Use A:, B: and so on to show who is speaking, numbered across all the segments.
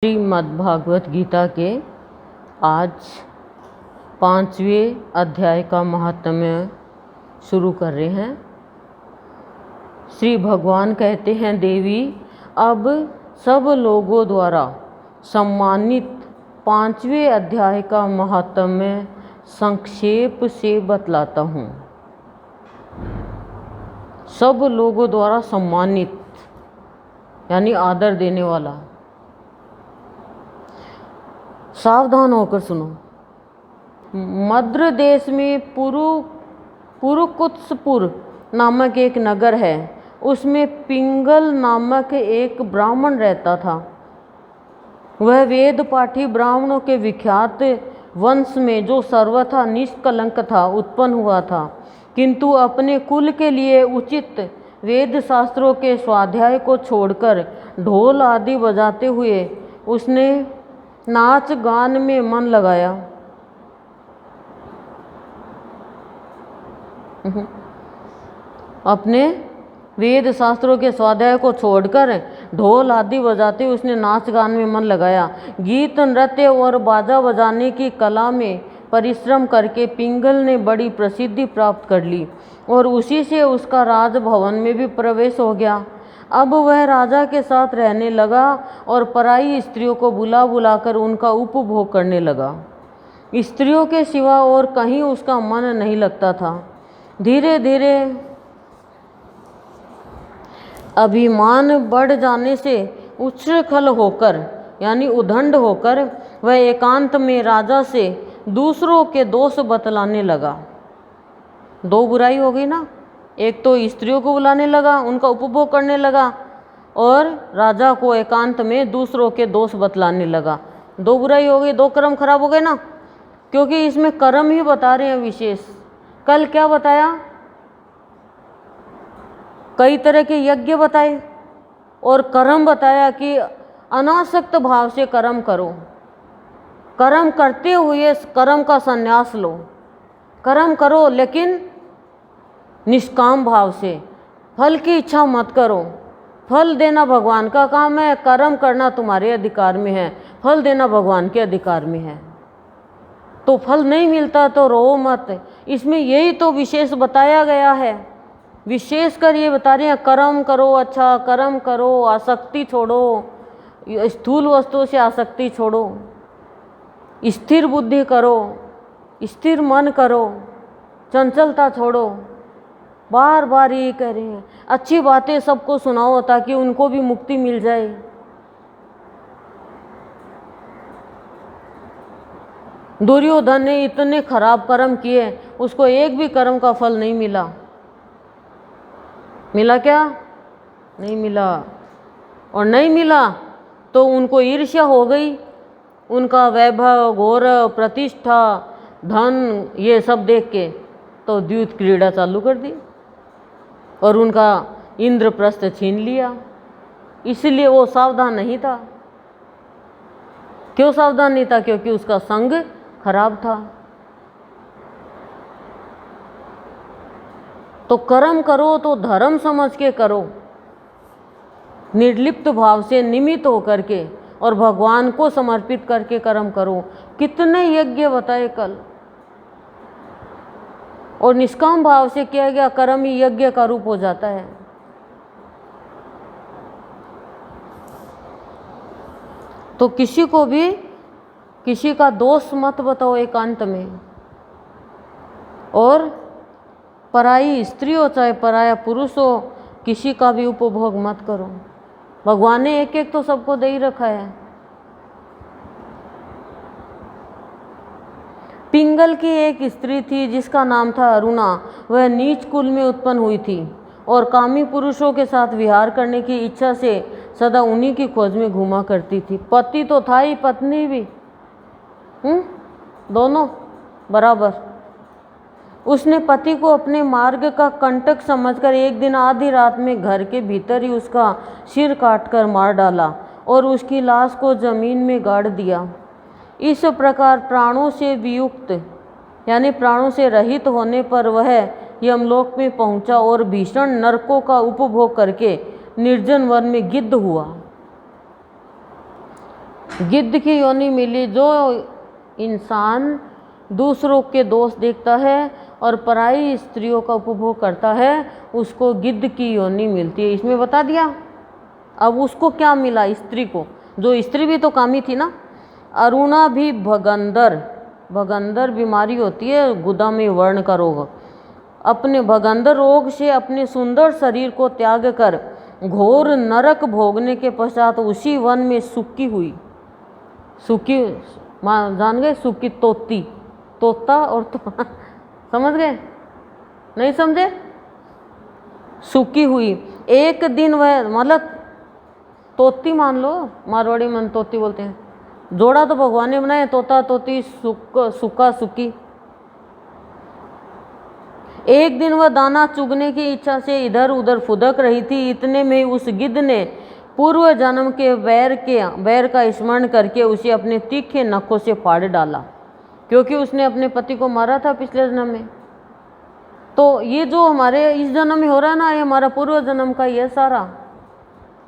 A: श्रीमद्भागवत गीता के आज 5वें अध्याय का महात्म्य शुरू कर रहे हैं। श्री भगवान कहते हैं, देवी अब सब लोगों द्वारा सम्मानित 5वें अध्याय का महात्म्य संक्षेप से बतलाता हूँ। सब लोगों द्वारा सम्मानित यानी आदर देने वाला। सावधान होकर सुनो। मद्र देश में पुरुकुत्सपुर नामक एक नगर है। उसमें पिंगल नामक एक ब्राह्मण रहता था। वह वेद पाठी ब्राह्मणों के विख्यात वंश में, जो सर्वथा निष्कलंक था, उत्पन्न हुआ था। किंतु अपने कुल के लिए उचित वेद शास्त्रों के स्वाध्याय को छोड़कर ढोल आदि बजाते हुए उसने नाच गान में मन लगाया। अपने वेद शास्त्रों के स्वाध्याय को छोड़कर ढोल आदि बजाते उसने नाच गान में मन लगाया। गीत नृत्य और बाजा बजाने की कला में परिश्रम करके पिंगल ने बड़ी प्रसिद्धि प्राप्त कर ली और उसी से उसका राजभवन में भी प्रवेश हो गया। अब वह राजा के साथ रहने लगा और पराई स्त्रियों को बुला बुलाकर उनका उपभोग करने लगा। स्त्रियों के सिवा और कहीं उसका मन नहीं लगता था। धीरे धीरे अभिमान बढ़ जाने से उच्छृंखल होकर यानी उद्दंड होकर वह एकांत में राजा से दूसरों के दोष बतलाने लगा। दो बुराई हो गई ना, एक तो स्त्रियों को बुलाने लगा, उनका उपभोग करने लगा, और राजा को एकांत में दूसरों के दोष बतलाने लगा। दो बुराई हो गई, दो कर्म खराब हो गए ना। क्योंकि इसमें कर्म ही बता रहे हैं विशेष। कल क्या बताया? कई तरह के यज्ञ बताए और कर्म बताया कि अनासक्त भाव से कर्म करो। कर्म करते हुए कर्म का संन्यास लो। कर्म करो लेकिन निष्काम भाव से, फल की इच्छा मत करो। फल देना भगवान का काम है, कर्म करना तुम्हारे अधिकार में है, फल देना भगवान के अधिकार में है। तो फल नहीं मिलता तो रो मत। इसमें यही तो विशेष बताया गया है। विशेष कर ये बता रहे हैं, कर्म करो, अच्छा कर्म करो, आसक्ति छोड़ो, स्थूल वस्तुओं से आसक्ति छोड़ो, स्थिर बुद्धि करो, स्थिर मन करो, चंचलता छोड़ो। बार बार ये कह रहे हैं। अच्छी बातें सबको सुनाओ ताकि उनको भी मुक्ति मिल जाए। दुर्योधन ने इतने खराब कर्म किए, उसको एक भी कर्म का फल नहीं मिला। मिला क्या? नहीं मिला। और नहीं मिला तो उनको ईर्ष्या हो गई। उनका वैभव, गौरव, प्रतिष्ठा, धन ये सब देख के तो द्यूत क्रीड़ा चालू कर दी और उनका इंद्रप्रस्थ छीन लिया। इसलिए वो सावधान नहीं था। क्यों सावधान नहीं था? क्योंकि उसका संग खराब था। तो कर्म करो तो धर्म समझ के करो, निर्लिप्त भाव से, निमित्त होकर के, और भगवान को समर्पित करके कर्म करो। कितने यज्ञ बताए कल। और निष्काम भाव से किया गया कर्म ही यज्ञ का रूप हो जाता है। तो किसी को भी किसी का दोष मत बताओ एकांत में। और पराई स्त्री हो चाहे पराया पुरुष हो, किसी का भी उपभोग मत करो। भगवान ने एक एक तो सबको दे ही रखा है। पिंगल की एक स्त्री थी जिसका नाम था अरुणा। वह नीच कुल में उत्पन्न हुई थी और कामी पुरुषों के साथ विहार करने की इच्छा से सदा उन्हीं की खोज में घूमा करती थी। पति तो था ही, पत्नी भी, दोनों बराबर। उसने पति को अपने मार्ग का कंटक समझकर एक दिन आधी रात में घर के भीतर ही उसका सिर काटकर मार डाला और उसकी लाश को जमीन में गाड़ दिया। इस प्रकार प्राणों से वियुक्त यानी प्राणों से रहित होने पर वह यमलोक में पहुंचा और भीषण नरकों का उपभोग करके निर्जन वन में गिद्ध हुआ। गिद्ध की योनि मिली। जो इंसान दूसरों के दोष देखता है और पराई स्त्रियों का उपभोग करता है उसको गिद्ध की योनि मिलती है। इसमें बता दिया। अब उसको क्या मिला? स्त्री को, जो स्त्री भी तो कामी थी ना। अरुणा भी भगंदर बीमारी होती है, गुदा में वर्ण का रोग। अपने भगंदर रोग से अपने सुंदर शरीर को त्याग कर घोर नरक भोगने के पश्चात उसी वन में सुखी हुई। सुखी जान गए? सुखी तोता और समझ गए? नहीं समझे? सुखी हुई। एक दिन वह, मतलब तोती मान लो, मारवाड़ी में तोती बोलते हैं। जोड़ा तो भगवान ने बनाया, तोता तोती, सुक्का सुक्की। एक दिन वह दाना चुगने की इच्छा से इधर उधर फुदक रही थी। इतने में उस गिद्ध ने पूर्व जन्म के बैर का स्मरण करके उसे अपने तीखे नखों से फाड़ डाला, क्योंकि उसने अपने पति को मारा था पिछले जन्म में। तो ये जो हमारे इस जन्म में हो रहा है ना, ये हमारा पूर्व जन्म का ये सारा,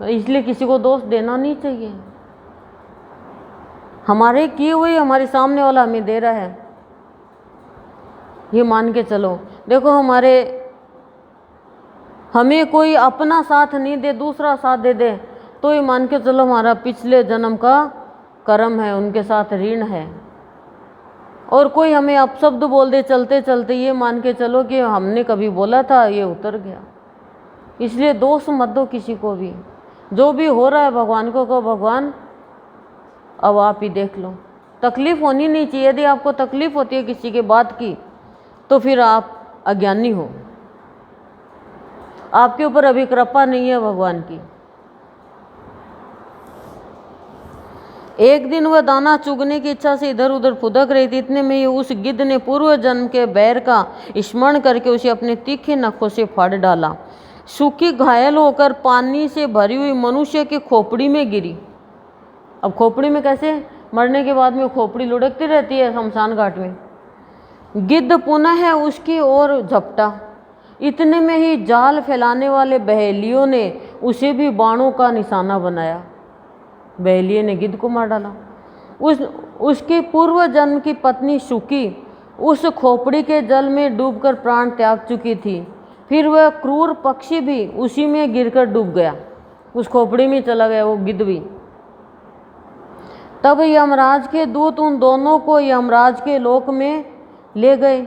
A: इसलिए किसी को दोष देना नहीं चाहिए। हमारे किए हुए हमारे सामने वाला हमें दे रहा है, ये मान के चलो। देखो हमें कोई अपना साथ नहीं दे, दूसरा साथ दे दे, तो ये मान के चलो हमारा पिछले जन्म का कर्म है, उनके साथ ऋण है। और कोई हमें अपशब्द बोल दे चलते चलते, ये मान के चलो कि हमने कभी बोला था, ये उतर गया। इसलिए दोष मत दो किसी को भी। जो भी हो रहा है भगवान को कहो, भगवान अब आप ही देख लो। तकलीफ होनी नहीं चाहिए। यदि आपको तकलीफ होती है किसी के बात की तो फिर आप अज्ञानी हो, आपके ऊपर अभी कृपा नहीं है भगवान की। एक दिन वह दाना चुगने की इच्छा से इधर उधर फुदक रही थी। इतने में उस गिद्ध ने पूर्व जन्म के बैर का स्मरण करके उसे अपने तीखे नखों से फाड़ डाला। सूखी घायल होकर पानी से भरी हुई मनुष्य की खोपड़ी में गिरी। अब खोपड़ी में कैसे? मरने के बाद में खोपड़ी लुढ़कती रहती है शमशान घाट में। गिद्ध पुनः उसकी ओर झपटा। इतने में ही जाल फैलाने वाले बहेलियों ने उसे भी बाणों का निशाना बनाया। बहेलिये ने गिद्ध को मार डाला। उसकी पूर्व जन्म की पत्नी सुकी उस खोपड़ी के जल में डूबकर प्राण त्याग चुकी थी। फिर वह क्रूर पक्षी भी उसी में गिरकर डूब गया, उस खोपड़ी में चला गया वो गिद्ध भी। तब यमराज के दूत उन दोनों को यमराज के लोक में ले गए।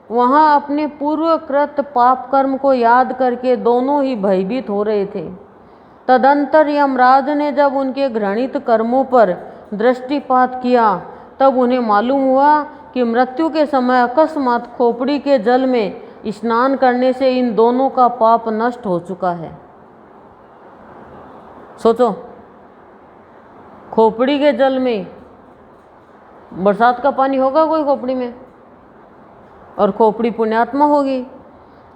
A: वहाँ अपने पूर्वकृत पाप कर्म को याद करके दोनों ही भयभीत हो रहे थे। तदंतर यमराज ने जब उनके घृणित कर्मों पर दृष्टिपात किया तब उन्हें मालूम हुआ कि मृत्यु के समय अकस्मात खोपड़ी के जल में स्नान करने से इन दोनों का पाप नष्ट हो चुका है। सोचो, खोपड़ी के जल में, बरसात का पानी होगा कोई खोपड़ी में, और खोपड़ी पुण्यात्मा होगी।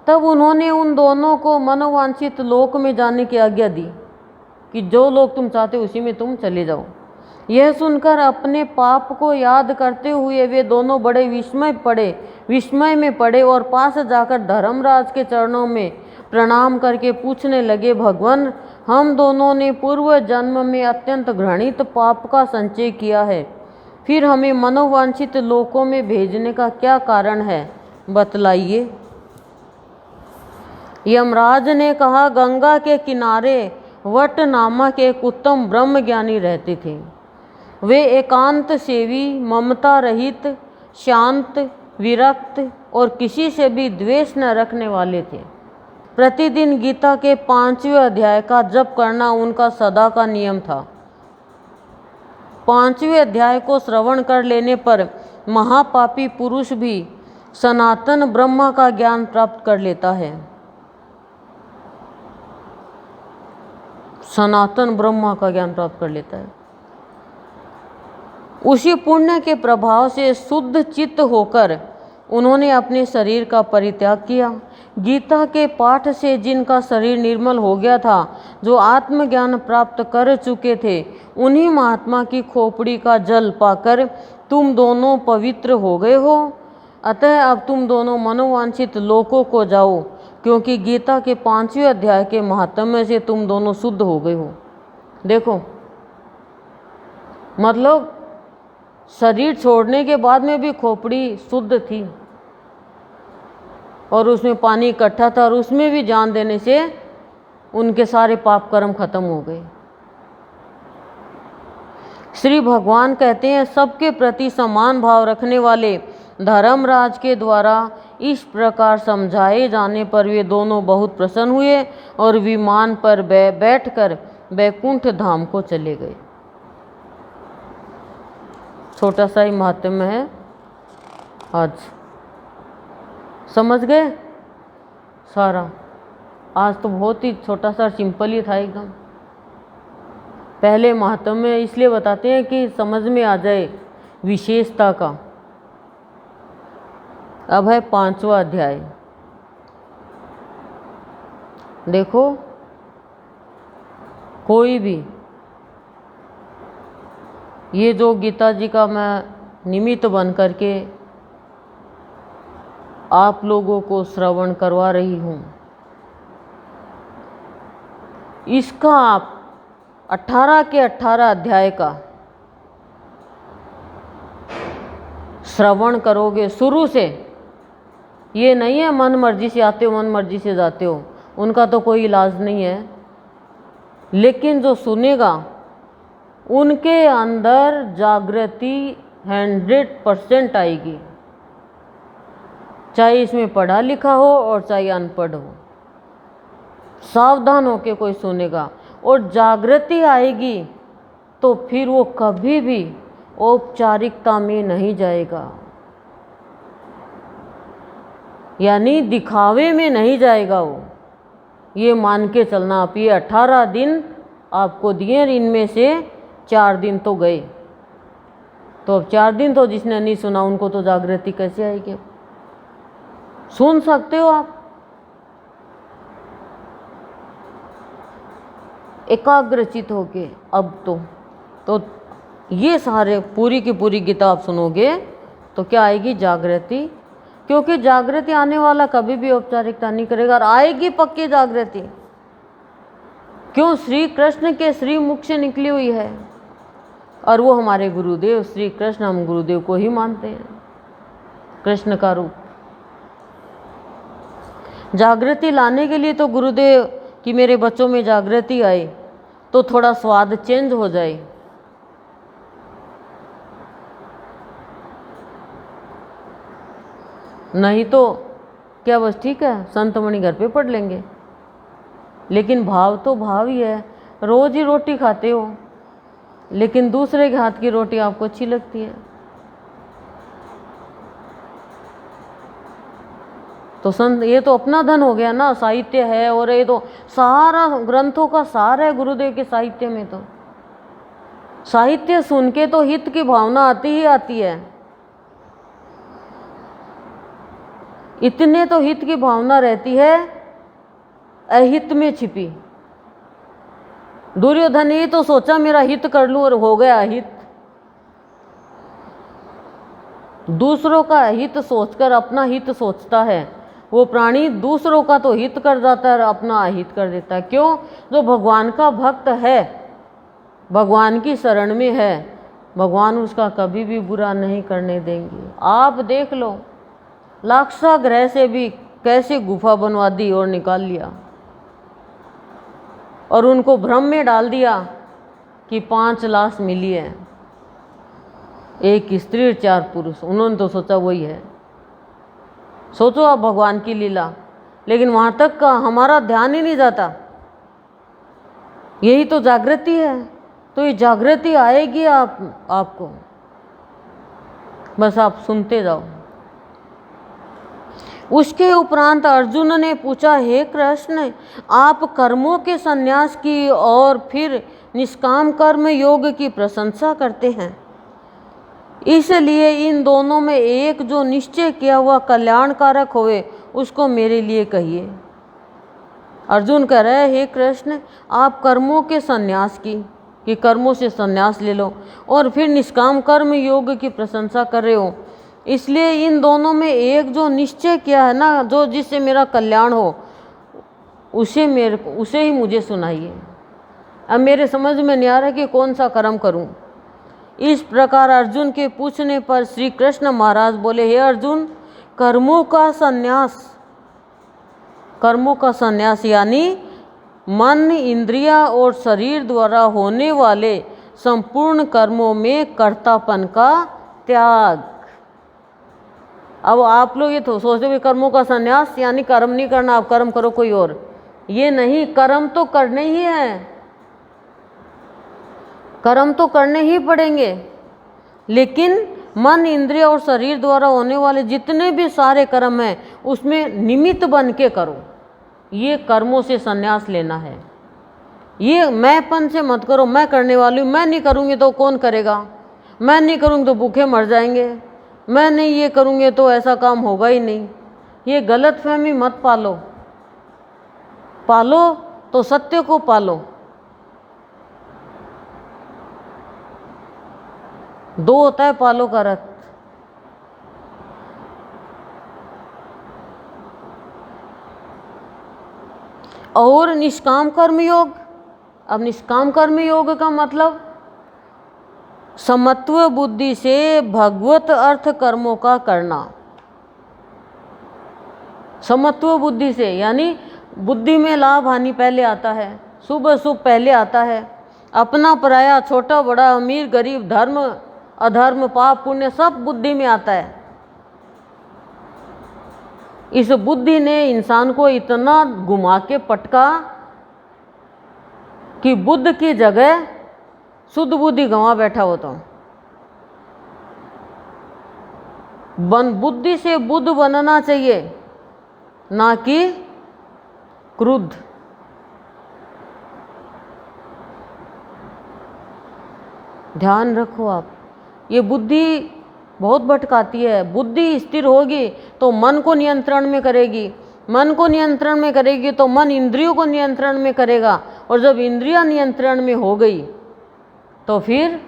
A: तब उन्होंने उन दोनों को मनोवांछित लोक में जाने की आज्ञा दी कि जो लोग तुम चाहते हो उसी में तुम चले जाओ। यह सुनकर अपने पाप को याद करते हुए वे दोनों बड़े विस्मय में पड़े और पास जाकर धर्मराज के चरणों में प्रणाम करके पूछने लगे, भगवान, हम दोनों ने पूर्व जन्म में अत्यंत घृणित पाप का संचय किया है, फिर हमें मनोवांछित लोकों में भेजने का क्या कारण है, बतलाइए। यमराज ने कहा, गंगा के किनारे वट नामक एक उत्तम ब्रह्मज्ञानी रहते थे। वे एकांत सेवी, ममता रहित, शांत, विरक्त और किसी से भी द्वेष न रखने वाले थे। प्रतिदिन गीता के 5वें अध्याय का जप करना उनका सदा का नियम था। 5वें अध्याय को श्रवण कर लेने पर महापापी पुरुष भी सनातन ब्रह्म का ज्ञान प्राप्त कर लेता है। सनातन ब्रह्म का ज्ञान प्राप्त कर लेता है। उसी पुण्य के प्रभाव से शुद्ध चित्त होकर उन्होंने अपने शरीर का परित्याग किया। गीता के पाठ से जिनका शरीर निर्मल हो गया था, जो आत्मज्ञान प्राप्त कर चुके थे, उन्हीं महात्मा की खोपड़ी का जल पाकर तुम दोनों पवित्र हो गए हो। अतः अब तुम दोनों मनोवांछित लोकों को जाओ, क्योंकि गीता के 5वें अध्याय के महात्म्य से तुम दोनों शुद्ध हो गए हो। देखो, मतलब शरीर छोड़ने के बाद में भी खोपड़ी शुद्ध थी और उसमें पानी इकट्ठा था, और उसमें भी जान देने से उनके सारे पाप कर्म खत्म हो गए। श्री भगवान कहते हैं, सबके प्रति समान भाव रखने वाले धर्मराज के द्वारा इस प्रकार समझाए जाने पर वे दोनों बहुत प्रसन्न हुए और विमान पर बैठकर वैकुंठ धाम को चले गए। छोटा सा ही महात्म्य है, आज समझ गए सारा। आज तो बहुत ही छोटा सा सिंपल ही था एकदम। पहले महात्म्य इसलिए बताते हैं कि समझ में आ जाए विशेषता का। अब है 5वां अध्याय। देखो, कोई भी ये जो गीता जी का मैं निमित्त बन करके आप लोगों को श्रवण करवा रही हूँ, इसका आप 18 के 18 अध्याय का श्रवण करोगे शुरू से। ये नहीं है मन मर्जी से आते हो मन मर्जी से जाते हो, उनका तो कोई इलाज नहीं है। लेकिन जो सुनेगा उनके अंदर जागृति 100% आएगी, चाहे इसमें पढ़ा लिखा हो और चाहे अनपढ़ हो। सावधान होकर कोई सुनेगा और जागृति आएगी तो फिर वो कभी भी औपचारिकता में नहीं जाएगा, यानी दिखावे में नहीं जाएगा वो। ये मान के चलना आप, ये 18 दिन आपको दिए, इनमें से 4 दिन तो गए, तो अब 4 दिन तो जिसने नहीं सुना उनको तो जागृति कैसे आएगी। सुन सकते हो आप एकाग्रचित होके। अब तो ये सारे पूरी की पूरी गीता आप सुनोगे तो क्या आएगी? जागृति। क्योंकि जागृति आने वाला कभी भी औपचारिकता नहीं करेगा, और आएगी पक्की जागृति। क्यों? श्री कृष्ण के श्री मुख से निकली हुई है, और वो हमारे गुरुदेव श्री कृष्ण, हम गुरुदेव को ही मानते हैं, कृष्ण का रूप। जागृति लाने के लिए तो गुरुदेव कि मेरे बच्चों में जागृति आए, तो थोड़ा स्वाद चेंज हो जाए। नहीं तो क्या बस ठीक है संतमणि घर पे पढ़ लेंगे, लेकिन भाव तो भाव ही है। रोज ही रोटी खाते हो, लेकिन दूसरे के हाथ की रोटी आपको अच्छी लगती है, तो संत ये तो अपना धन हो गया ना, साहित्य है। और ये तो सारा ग्रंथों का सार है गुरुदेव के साहित्य में। तो साहित्य सुन के तो हित की भावना आती ही आती है, इतने तो हित की भावना रहती है, अहित में छिपी। दुर्योधन ये तो सोचा मेरा हित कर लूं और हो गया अहित। दूसरों का हित सोचकर अपना हित सोचता है वो प्राणी, दूसरों का तो हित कर जाता है और अपना अहित कर देता है। क्यों? जो भगवान का भक्त है, भगवान की शरण में है, भगवान उसका कभी भी बुरा नहीं करने देंगे। आप देख लो, लाक्षागृह से भी कैसे गुफा बनवा दी और निकाल लिया, और उनको भ्रम में डाल दिया कि 5 लाश मिली है, 1 स्त्री और 4 पुरुष। उन्होंने तो सोचा वही है। सोचो आप भगवान की लीला, लेकिन वहाँ तक का हमारा ध्यान ही नहीं जाता। यही तो जागृति है। तो ये जागृति आएगी आपको, बस आप सुनते जाओ। उसके उपरांत अर्जुन ने पूछा, हे कृष्ण, आप कर्मों के संन्यास की और फिर निष्काम कर्म योग की प्रशंसा करते हैं, इसलिए इन दोनों में एक जो निश्चय किया हुआ कल्याणकारक होवे उसको मेरे लिए कहिए। अर्जुन कह रहे, हे कृष्ण, आप कर्मों के संन्यास की, कि कर्मों से संन्यास ले लो, और फिर निष्काम कर्म योग की प्रशंसा कर रहे हो, इसलिए इन दोनों में एक जो निश्चय किया है ना, जो जिससे मेरा कल्याण हो, उसे ही मुझे सुनाइए। अब मेरे समझ में नहीं आ रहा कि कौन सा कर्म करूं। इस प्रकार अर्जुन के पूछने पर श्री कृष्ण महाराज बोले, हे अर्जुन, कर्मों का संन्यास यानी मन, इंद्रिया और शरीर द्वारा होने वाले संपूर्ण कर्मों में कर्तापन का त्याग। अब आप लोग ये तो सोचते हो कर्मों का संन्यास यानी कर्म नहीं करना, आप कर्म करो कोई और। ये नहीं, कर्म तो करने ही है, कर्म तो करने ही पड़ेंगे, लेकिन मन, इंद्रिय और शरीर द्वारा होने वाले जितने भी सारे कर्म हैं उसमें निमित्त बन के करो। ये कर्मों से संन्यास लेना है। ये मैंपन से मत करो, मैं करने वाली हूँ, मैं नहीं करूँगी तो कौन करेगा, मैं नहीं करूँगी तो भूखे मर जाएंगे, मैं नहीं ये करूँगी तो ऐसा काम होगा ही नहीं। ये गलत फहमी मत पालो, पालो तो सत्य को पालो। दो होता है पालो का अर्थ। और निष्काम कर्म योग। अब निष्काम कर्म योग का मतलब समत्व बुद्धि से भगवत अर्थ कर्मों का करना। समत्व बुद्धि से यानी बुद्धि में लाभ हानि पहले आता है, शुभ अशुभ पहले आता है, अपना पराया, छोटा बड़ा, अमीर गरीब, धर्म अधर्म, पाप पुण्य सब बुद्धि में आता है। इस बुद्धि ने इंसान को इतना घुमा के पटका कि बुद्ध की जगह शुद्ध बुद्धि गंवा बैठा होता हूँ। बुद्धि से बुद्ध बनना चाहिए, ना कि क्रुद्ध। ध्यान रखो आप, ये बुद्धि बहुत भटकाती है। बुद्धि स्थिर होगी तो मन को नियंत्रण में करेगी, मन को नियंत्रण में करेगी तो मन इंद्रियों को नियंत्रण में करेगा, और जब इंद्रियां नियंत्रण में हो गई तो फिर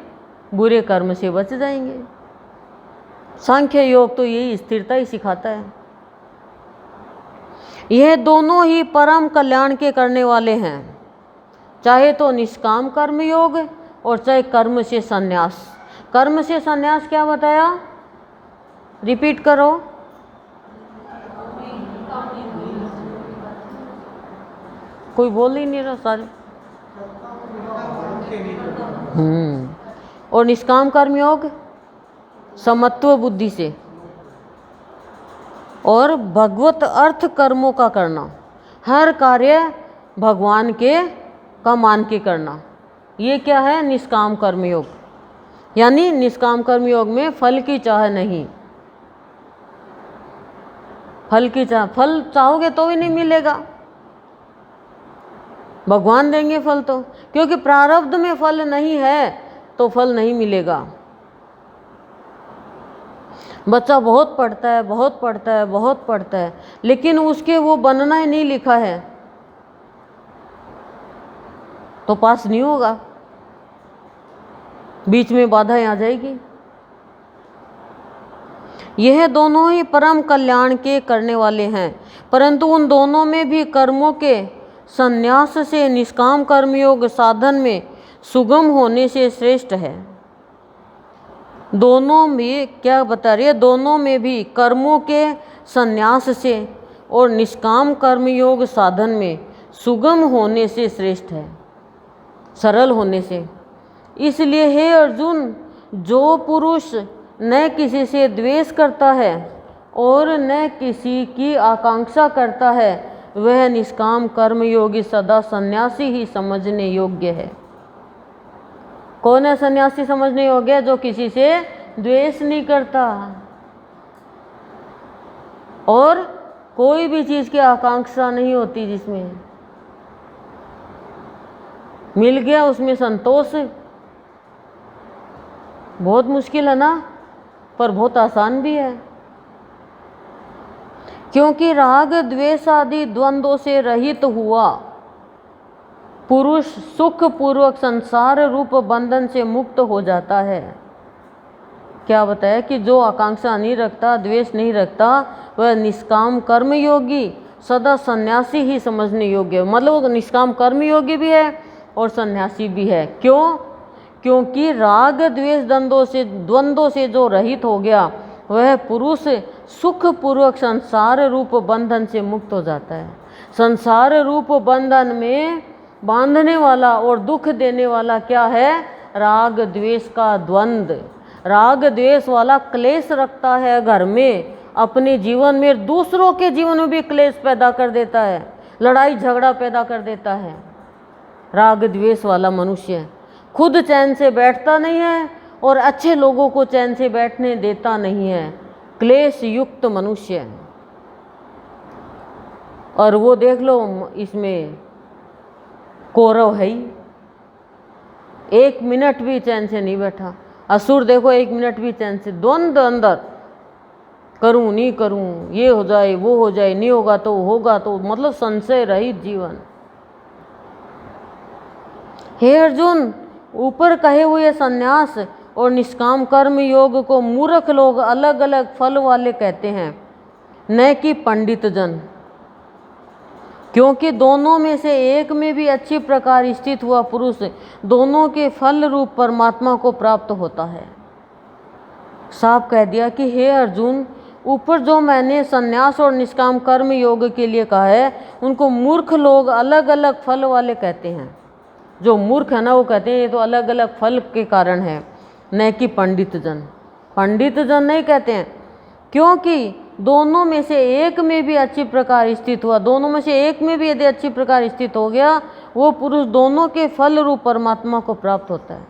A: बुरे कर्म से बच जाएंगे। सांख्य योग तो यही स्थिरता ही सिखाता है। यह दोनों ही परम कल्याण के करने वाले हैं, चाहे तो निष्काम कर्म योग और चाहे कर्म से संन्यास। कर्म से संन्यास क्या बताया, रिपीट करो। कोई बोल ही नहीं रहा सारे। और निष्काम कर्म योग समत्व बुद्धि से और भगवत अर्थ कर्मों का करना, हर कार्य भगवान के का मान के करना। ये क्या है, निष्काम कर्म योग। यानी निष्काम कर्म योग में फल की चाह नहीं। फल की चाह, फल चाहोगे तो भी नहीं मिलेगा, भगवान देंगे फल तो, क्योंकि प्रारब्ध में फल नहीं है तो फल नहीं मिलेगा। बच्चा बहुत पढ़ता है, बहुत पढ़ता है, बहुत पढ़ता है, लेकिन उसके वो बनना ही नहीं लिखा है तो पास नहीं होगा, बीच में बाधाएं आ जाएगी। यह दोनों ही परम कल्याण के करने वाले हैं, परंतु उन दोनों में भी कर्मों के संन्यास से निष्काम कर्मयोग साधन में सुगम होने से श्रेष्ठ है। दोनों में क्या बता रही है, दोनों में भी कर्मों के संन्यास से और निष्काम कर्मयोग साधन में सुगम होने से श्रेष्ठ है, सरल होने से। इसलिए हे अर्जुन, जो पुरुष न किसी से द्वेष करता है और न किसी की आकांक्षा करता है, वह निष्काम कर्मयोगी सदा सन्यासी ही समझने योग्य है। कौन है सन्यासी समझने योग्य? जो किसी से द्वेष नहीं करता और कोई भी चीज़ की आकांक्षा नहीं होती, जिसमें मिल गया उसमें संतोष। बहुत मुश्किल है ना, पर बहुत आसान भी है, क्योंकि राग द्वेष आदि द्वंद्वों से रहित हुआ पुरुष सुख पूर्वक संसार रूप बंधन से मुक्त हो जाता है। क्या बताया कि जो आकांक्षा नहीं रखता, द्वेष नहीं रखता, वह निष्काम कर्मयोगी सदा सन्यासी ही समझने योग्य है। मतलब वो निष्काम कर्मयोगी भी है और सन्यासी भी है। क्यों? क्योंकि राग द्वेष द्वंद्वों से जो रहित हो गया वह पुरुष सुख पूर्वक संसार रूप बंधन से मुक्त हो जाता है। संसार रूप बंधन में बांधने वाला और दुख देने वाला क्या है? राग द्वेष का द्वंद्व। राग द्वेष वाला क्लेश रखता है घर में, अपने जीवन में, दूसरों के जीवन में भी क्लेश पैदा कर देता है, लड़ाई झगड़ा पैदा कर देता है। राग द्वेष वाला मनुष्य खुद चैन से बैठता नहीं है और अच्छे लोगों को चैन से बैठने देता नहीं है, क्लेश युक्त मनुष्य। और वो देख लो इसमें कौरव है ही, एक मिनट भी चैन से नहीं बैठा। असुर देखो एक मिनट भी चैन से, द्वंद्व अंदर, करूं नहीं करूं, ये हो जाए वो हो जाए, नहीं होगा तो होगा तो, मतलब संशय रहित जीवन। हे अर्जुन, ऊपर कहे हुए संन्यास और निष्काम कर्म योग को मूर्ख लोग अलग अलग फल वाले कहते हैं, न कि पंडित जन, क्योंकि दोनों में से एक में भी अच्छी प्रकार स्थित हुआ पुरुष दोनों के फल रूप परमात्मा को प्राप्त होता है। साफ कह दिया कि हे अर्जुन, ऊपर जो मैंने संन्यास और निष्काम कर्म योग के लिए कहा है उनको मूर्ख लोग अलग अलग फल वाले कहते हैं। जो मूर्ख है ना वो कहते हैं ये तो अलग अलग फल के कारण है, न कि पंडित जन। पंडित जन नहीं कहते हैं, क्योंकि दोनों में से एक में भी अच्छी प्रकार स्थित हुआ, दोनों में से एक में भी यदि अच्छी प्रकार स्थित हो गया वो पुरुष दोनों के फल रूप परमात्मा को प्राप्त होता है।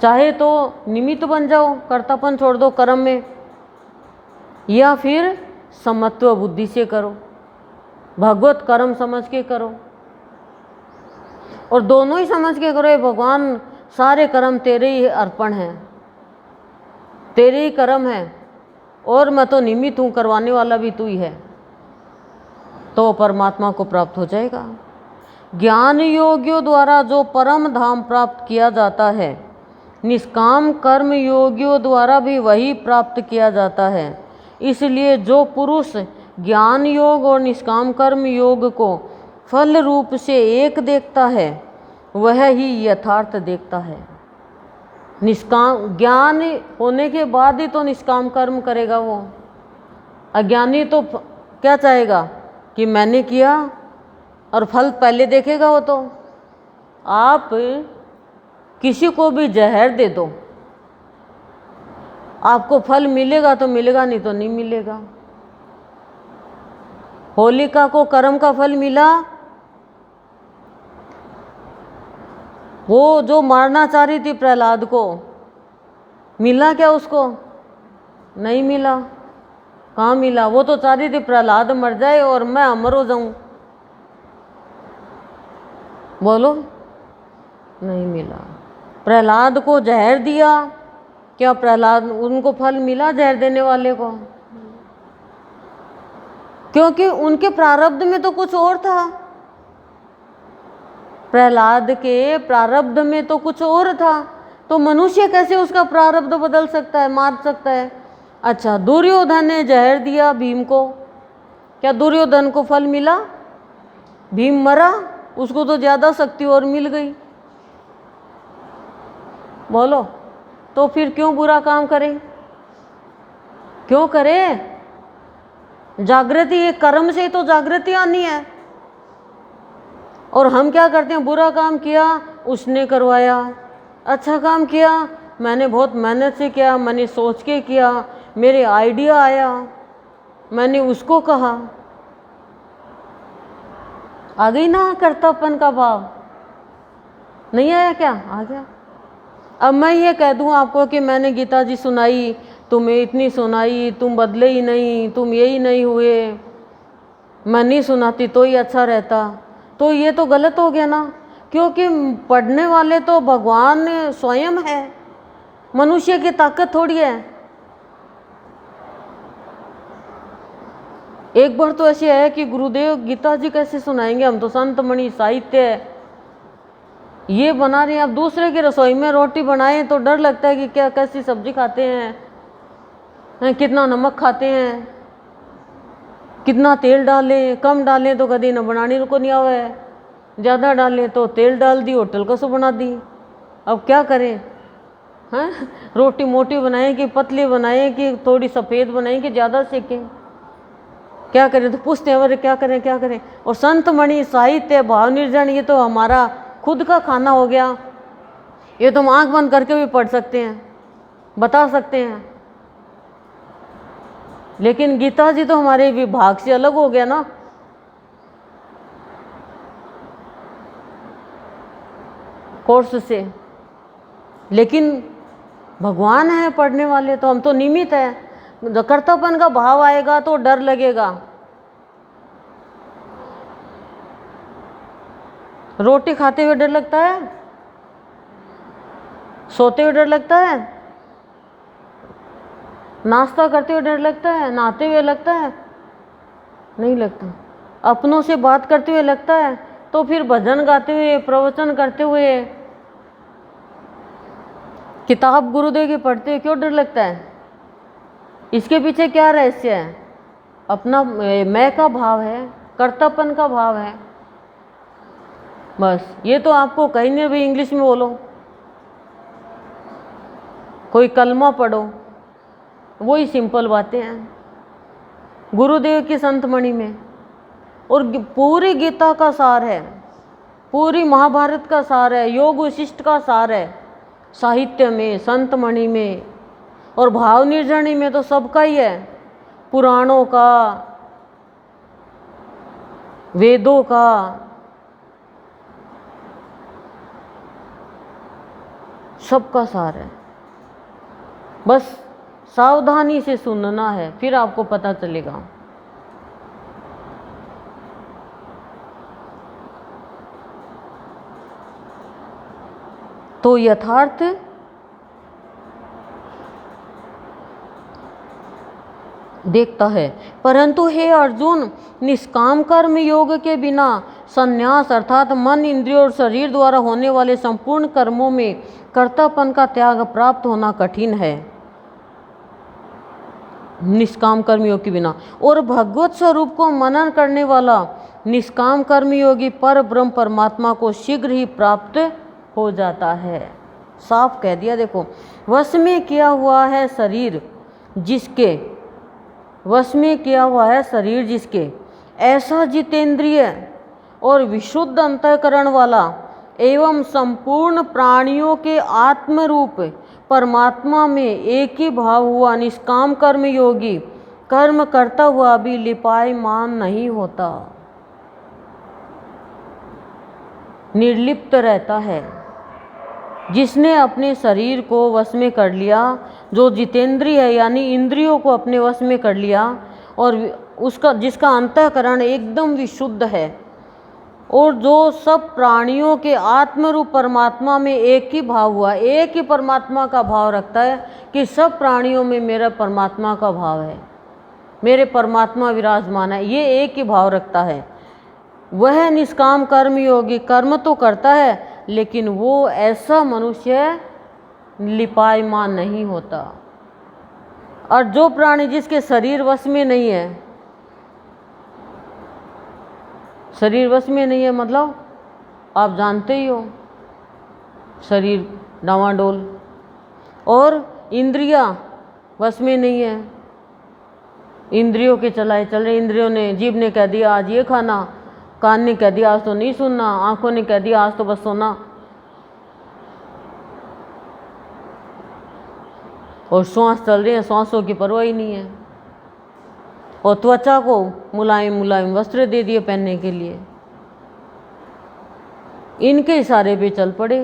A: चाहे तो निमित्त बन जाओ, कर्तापन छोड़ दो कर्म में, या फिर समत्व बुद्धि से करो, भगवत कर्म समझ के करो। और दोनों ही समझ के करो, भगवान सारे कर्म तेरे ही अर्पण हैं, तेरे ही कर्म हैं और मैं तो निमित्त हूँ, करवाने वाला भी तू ही है, तो परमात्मा को प्राप्त हो जाएगा। ज्ञान योगियों द्वारा जो परम धाम प्राप्त किया जाता है, निष्काम कर्म योगियों द्वारा भी वही प्राप्त किया जाता है। इसलिए जो पुरुष ज्ञान योग और निष्काम कर्म योग को फल रूप से एक देखता है वह ही यथार्थ देखता है। निष्काम ज्ञान होने के बाद ही तो निष्काम कर्म करेगा वो। अज्ञानी तो क्या चाहेगा कि मैंने किया और फल पहले देखेगा। वो तो आप किसी को भी जहर दे दो, आपको फल मिलेगा तो मिलेगा, नहीं तो नहीं मिलेगा। होलिका को कर्म का फल मिला, वो जो मारना चाह रही थी प्रहलाद को, मिला क्या उसको? नहीं मिला। कहाँ मिला? वो तो चाह रही थी प्रहलाद मर जाए और मैं अमर हो जाऊं। बोलो, नहीं मिला। प्रहलाद को जहर दिया, क्या प्रहलाद उनको फल मिला जहर देने वाले को? क्योंकि उनके प्रारब्ध में तो कुछ और था। प्रहलाद के प्रारब्ध में तो कुछ और था, तो मनुष्य कैसे उसका प्रारब्ध बदल सकता है, मार सकता है? अच्छा, दुर्योधन ने जहर दिया भीम को, क्या दुर्योधन को फल मिला? भीम मरा, उसको तो ज़्यादा शक्ति और मिल गई। बोलो, तो फिर क्यों बुरा काम करें? क्यों करें? जागृति, ये कर्म से तो जागृति आनी है। और हम क्या करते हैं? बुरा काम किया, उसने करवाया। अच्छा काम किया, मैंने बहुत मेहनत से किया, मैंने सोच के किया, मेरे आइडिया आया, मैंने उसको कहा। आ गई ना कर्तव्यपन का भाव? नहीं आया क्या? आ गया। अब मैं ये कह दूं आपको कि मैंने गीता जी सुनाई, तुम्हें इतनी सुनाई, तुम बदले ही नहीं, तुम यही नहीं हुए, मैं नहीं सुनाती तो ही अच्छा रहता, तो ये तो गलत हो गया ना। क्योंकि पढ़ने वाले तो भगवान स्वयं है, मनुष्य की ताकत थोड़ी है। एक बार तो ऐसे है कि गुरुदेव गीता जी कैसे सुनाएंगे, हम तो संत मणि साहित्य ये बना रहे हैं। अब दूसरे की रसोई में रोटी बनाए तो डर लगता है कि क्या कैसी सब्जी खाते हैं, कितना नमक खाते हैं, कितना तेल डालें, कम डालें तो कभी न बनाने को नहीं आवे, ज़्यादा डालें तो तेल डाल दी, होटल का सो बना दी। अब क्या करें? हैं, रोटी मोटी बनाएं कि पतली बनाएं कि थोड़ी सफ़ेद बनाएं कि ज़्यादा सेकें? क्या करें? तो पूछते हैं अरे क्या करें क्या करें। और संत मणि, साहित्य, भाव निर्जन, ये तो हमारा खुद का खाना हो गया। ये तो हम आँख बंद करके भी पढ़ सकते हैं, बता सकते हैं। लेकिन गीता जी तो हमारे विभाग से अलग हो गया ना। कोर्स से। लेकिन भगवान है पढ़ने वाले, तो हम तो निमित्त है। जब कर्तव्यपन का भाव आएगा तो डर लगेगा। रोटी खाते हुए डर लगता है, सोते हुए डर लगता है, नाश्ता करते हुए डर लगता है, नहाते हुए लगता है? नहीं लगता। अपनों से बात करते हुए लगता है, तो फिर भजन गाते हुए, प्रवचन करते हुए, किताब गुरुदेव की पढ़ते हुए क्यों डर लगता है? इसके पीछे क्या रहस्य है? अपना मैं का भाव है, कर्तव्यपन का भाव है। बस ये तो आपको कहीं नहीं भी इंग्लिश में बोलो, कोई कलमा पढ़ो, वही सिंपल बातें हैं गुरुदेव की संत मणि में। और पूरी गीता का सार है, पूरी महाभारत का सार है, योग वशिष्ठ का सार है साहित्य में, संत मणि में। और भाव निर्जनी में तो सबका ही है, पुराणों का, वेदों का, सबका सार है। बस सावधानी से सुनना है, फिर आपको पता चलेगा। तो यथार्थ देखता है। परंतु हे अर्जुन, निष्काम कर्म योग के बिना संन्यास अर्थात मन, इंद्रियों और शरीर द्वारा होने वाले संपूर्ण कर्मों में कर्तव्यपन का त्याग प्राप्त होना कठिन है। निष्काम कर्म योग के बिना। और भगवत स्वरूप को मनन करने वाला निष्काम कर्म योगी पर ब्रह्म परमात्मा को शीघ्र ही प्राप्त हो जाता है। साफ कह दिया। देखो, वश में किया हुआ है शरीर जिसके, वश में किया हुआ है शरीर जिसके, ऐसा जितेंद्रिय और विशुद्ध अंतःकरण वाला एवं संपूर्ण प्राणियों के आत्मरूप परमात्मा में एक ही भाव हुआ निष्काम कर्म योगी कर्म करता हुआ भी लिपायमान नहीं होता, निर्लिप्त रहता है। जिसने अपने शरीर को वश में कर लिया, जो जितेंद्रिय है यानी इंद्रियों को अपने वश में कर लिया, और उसका जिसका अंतःकरण एकदम विशुद्ध है, और जो सब प्राणियों के आत्मरूप परमात्मा में एक ही भाव हुआ, एक ही परमात्मा का भाव रखता है कि सब प्राणियों में मेरा परमात्मा का भाव है, मेरे परमात्मा विराजमान है, ये एक ही भाव रखता है, वह निष्काम कर्म योगी। कर्म तो करता है लेकिन वो ऐसा मनुष्य लिपायमान नहीं होता। और जो प्राणी जिसके शरीर वश में नहीं है, शरीर वश में नहीं है मतलब आप जानते ही हो, शरीर डावाडोल, और इंद्रियां वश में नहीं है, इंद्रियों के चलाए चल रहे। इंद्रियों ने, जीभ ने कह दिया आज ये खाना, कान ने कह दिया आज तो नहीं सुनना, आंखों ने कह दिया आज तो बस सोना, और श्वास चल रही है, श्वासों की परवाह ही नहीं है। और त्वचा को मुलायम मुलायम वस्त्र दे दिए पहनने के लिए, इनके इशारे पे चल पड़े,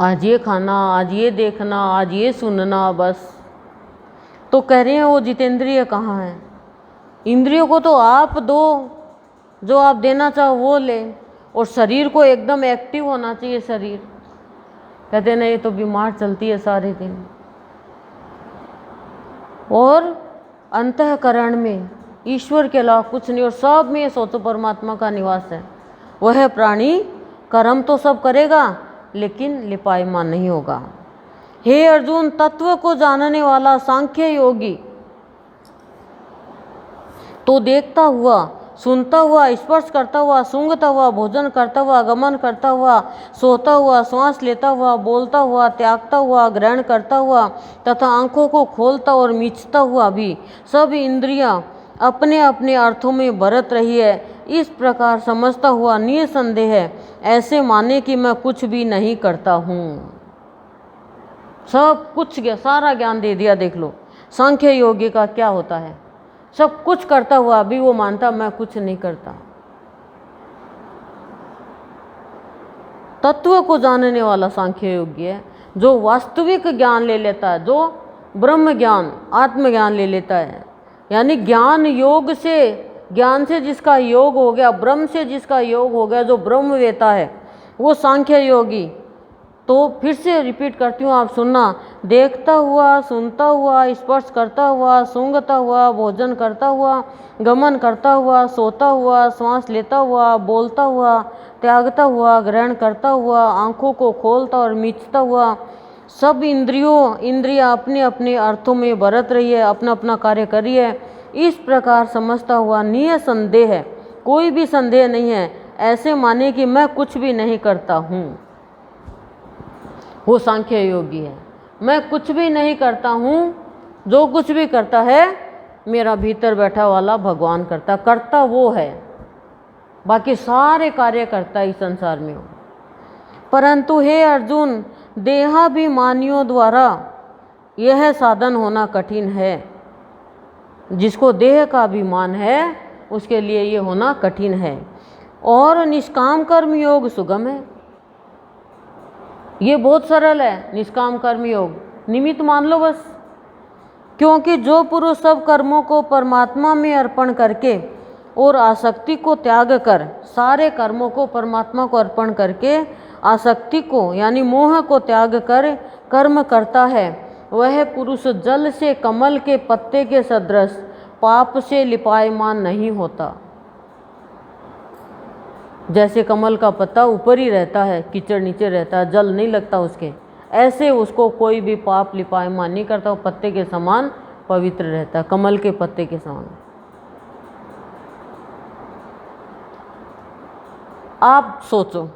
A: आज ये खाना, आज ये देखना, आज ये सुनना, बस। तो कह रहे हैं वो जितेंद्रिय कहाँ है? इंद्रियों को तो आप दो, जो आप देना चाहो वो ले, और शरीर को एकदम एक्टिव होना चाहिए शरीर। कहते ना ये तो बीमार चलती है सारे दिन। और अंतःकरण में ईश्वर के अलावा कुछ नहीं, और सब में सोचो परमात्मा का निवास है। वह प्राणी कर्म तो सब करेगा लेकिन लिपायमान नहीं होगा। हे अर्जुन, तत्व को जानने वाला सांख्य योगी तो देखता हुआ सुनता हुआ, स्पर्श करता हुआ, सूंघता हुआ, भोजन करता हुआ, गमन करता हुआ, सोता हुआ, श्वास लेता हुआ, बोलता हुआ, त्यागता हुआ, ग्रहण करता हुआ तथा आँखों को खोलता और मीचता हुआ भी सब इंद्रियां अपने अपने अर्थों में बरत रही है, इस प्रकार समझता हुआ निसंदेह है ऐसे माने कि मैं कुछ भी नहीं करता हूँ। सब कुछ सारा ज्ञान दे दिया। देख लो सांख्य योगी का क्या होता है, सब कुछ करता हुआ भी वो मानता मैं कुछ नहीं करता। तत्व को जानने वाला सांख्य योगी है, जो वास्तविक ज्ञान ले लेता है, जो ब्रह्म ज्ञान आत्मज्ञान ले लेता है, यानी ज्ञान योग से, ज्ञान से जिसका योग हो गया, ब्रह्म से जिसका योग हो गया, जो ब्रह्म वेता है वो सांख्य योगी। तो फिर से रिपीट करती हूँ, आप सुनना। देखता हुआ, सुनता हुआ, स्पर्श करता हुआ, सूंघता हुआ, भोजन करता हुआ, गमन करता हुआ, सोता हुआ, श्वास लेता हुआ, बोलता हुआ, त्यागता हुआ, ग्रहण करता हुआ, आँखों को खोलता और मीचता हुआ सब इंद्रियां अपने अपने अर्थों में बरत रही है, अपना अपना कार्य कर रही है, इस प्रकार समझता हुआ निसंदेह है, कोई भी संदेह नहीं है ऐसे माने कि मैं कुछ भी नहीं करता हूँ। वो सांख्य योगी है। मैं कुछ भी नहीं करता हूँ, जो कुछ भी करता है मेरा भीतर बैठा वाला भगवान करता वो है, बाकी सारे कार्य करता इस संसार में हो। परंतु हे अर्जुन, देहाभिमानियों द्वारा यह साधन होना कठिन है। जिसको देह का अभिमान है उसके लिए ये होना कठिन है। और निष्काम कर्म योग सुगम है, ये बहुत सरल है। निष्काम कर्म योग निमित्त मान लो बस, क्योंकि जो पुरुष सब कर्मों को परमात्मा में अर्पण करके और आसक्ति को त्याग कर, सारे कर्मों को परमात्मा को अर्पण करके आसक्ति को यानी मोह को त्याग कर कर्म करता है, वह पुरुष जल से कमल के पत्ते के सदृश पाप से लिपायमान नहीं होता। जैसे कमल का पत्ता ऊपर ही रहता है, कीचड़ नीचे रहता है, जल नहीं लगता उसके, ऐसे उसको कोई भी पाप लिपायमान नहीं करता, वो पत्ते के समान पवित्र रहता है, कमल के पत्ते के समान। आप सोचो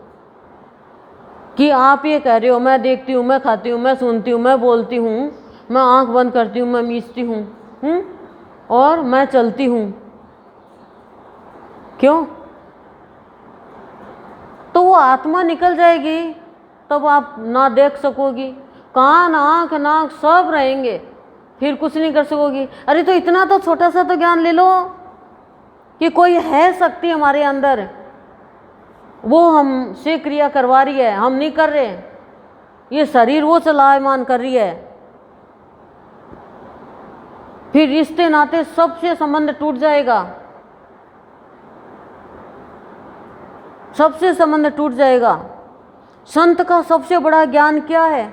A: कि आप ये कह रहे हो मैं देखती हूँ, मैं खाती हूँ, मैं सुनती हूँ, मैं बोलती हूँ, मैं आंख बंद करती हूँ, मैं मीचती हूँ और मैं चलती हूँ, क्यों? तो वो आत्मा निकल जाएगी तब आप ना देख सकोगी, कान आंख नाक सब रहेंगे, फिर कुछ नहीं कर सकोगी। अरे तो इतना तो छोटा सा तो ज्ञान ले लो कि कोई है शक्ति हमारे अंदर, वो हमसे क्रिया करवा रही है, हम नहीं कर रहे, ये शरीर वो चलायमान कर रही है। फिर रिश्ते नाते सबसे संबंध टूट जाएगा, सबसे संबंध टूट जाएगा। संत का सबसे बड़ा ज्ञान क्या है?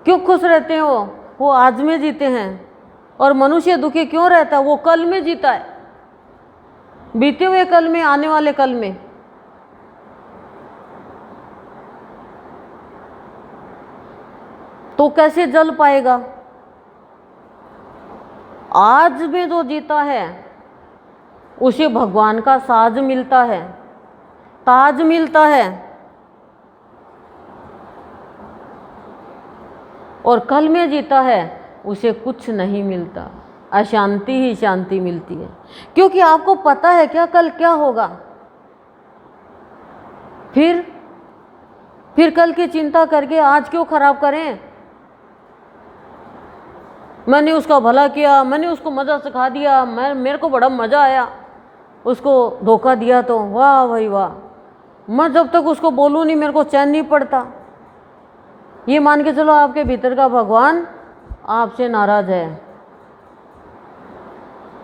A: क्यों खुश रहते हैं वो आज में जीते हैं। और मनुष्य दुखी क्यों रहता है? वो कल में जीता है, बीते हुए कल में, आने वाले कल में। तो कैसे जल पाएगा? आज में जो जीता है उसे भगवान का साज मिलता है, ताज मिलता है, और कल में जीता है उसे कुछ नहीं मिलता, अशांति ही शांति मिलती है। क्योंकि आपको पता है क्या कल क्या होगा। फिर कल की चिंता करके आज क्यों खराब करें? मैंने उसका भला किया, मैंने उसको मज़ा सिखा दिया, मेरे को बड़ा मज़ा आया, उसको धोखा दिया तो वाह भाई वाह, मैं जब तक उसको बोलूँ नहीं मेरे को चैन नहीं पड़ता। ये मान के चलो आपके भीतर का भगवान आपसे नाराज है,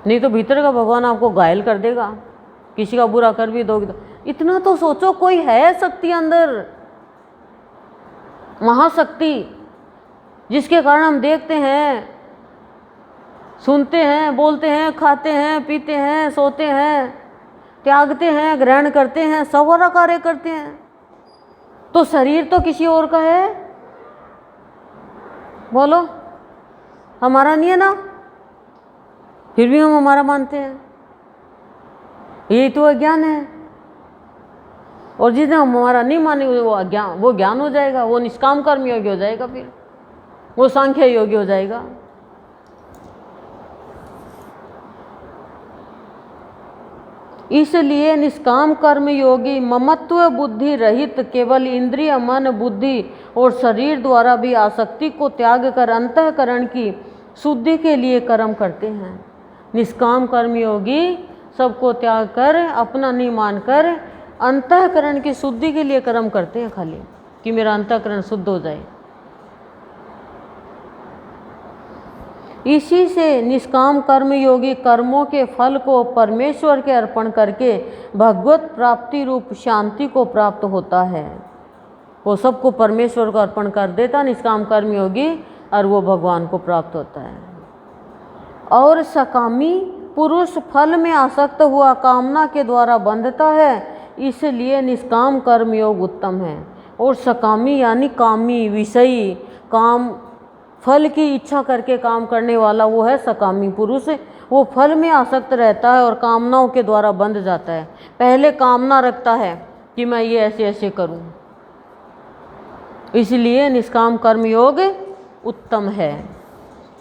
A: नहीं तो भीतर का भगवान आपको घायल कर देगा, किसी का बुरा कर भी दोगे तो। इतना तो सोचो, कोई है शक्ति अंदर, महाशक्ति, जिसके कारण हम देखते हैं, सुनते हैं, बोलते हैं, खाते हैं, पीते हैं, सोते हैं, त्यागते हैं, ग्रहण करते हैं, सारा कार्य करते हैं। तो शरीर तो किसी और का है, बोलो, हमारा नहीं है ना, फिर भी हम हमारा मानते हैं। यही तो अज्ञान है। और जिसने हमारा नहीं माने वो ज्ञान हो जाएगा, वो निष्काम कर्म योग्य हो जाएगा, फिर वो सांख्य योग्य हो जाएगा। इसलिए निष्काम कर्म योगी ममत्व बुद्धि रहित केवल इंद्रिय मन बुद्धि और शरीर द्वारा भी आसक्ति को त्याग कर अंतःकरण की शुद्धि के लिए कर्म करते हैं। निष्काम कर्म योगी सबको त्याग कर, अपना नहीं मानकर अंतःकरण की शुद्धि के लिए कर्म करते हैं, खाली कि मेरा अंतःकरण शुद्ध हो जाए। इसी से निष्काम कर्म योगी कर्मों के फल को परमेश्वर के अर्पण करके भगवत प्राप्ति रूप शांति को प्राप्त होता है। वो सबको परमेश्वर को अर्पण कर देता निष्काम कर्म योगी, और वो भगवान को प्राप्त होता है। और सकामी पुरुष फल में आसक्त हुआ कामना के द्वारा बंधता है, इसलिए निष्काम कर्म योग उत्तम है। और सकामी यानी कामी, विषयी, काम फल की इच्छा करके काम करने वाला, वो है सकामी पुरुष। वो फल में आसक्त रहता है और कामनाओं के द्वारा बंध जाता है। पहले कामना रखता है कि मैं ये ऐसे ऐसे करूं, इसलिए निष्काम कर्म योग उत्तम है।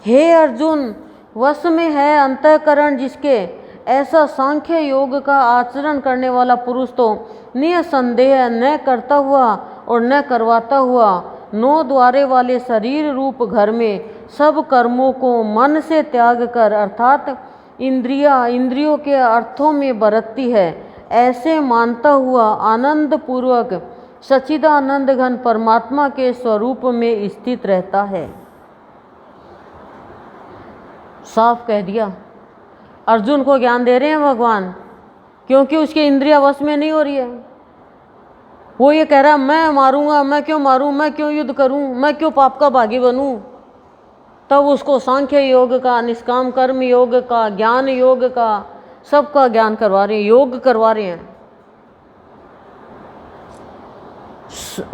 A: हे अर्जुन, वश में है अंतःकरण जिसके, ऐसा सांख्य योग का आचरण करने वाला पुरुष तो निसंदेह न करता हुआ और न करवाता हुआ 9 द्वारे वाले शरीर रूप घर में सब कर्मों को मन से त्याग कर अर्थात इंद्रियों के अर्थों में बरतती है, ऐसे मानता हुआ आनंद पूर्वक सच्चिदानंद घन परमात्मा के स्वरूप में स्थित रहता है। साफ कह दिया, अर्जुन को ज्ञान दे रहे हैं भगवान, क्योंकि उसकी इंद्रियां वश में नहीं हो रही है। वो ये कह रहा है मैं मारूंगा, मैं क्यों मारूं, मैं क्यों युद्ध करूं, मैं क्यों पाप का भागी बनूं। तब उसको सांख्य योग का, निष्काम कर्म योग का, ज्ञान योग का, सबका ज्ञान करवा रहे हैं, योग करवा रहे हैं।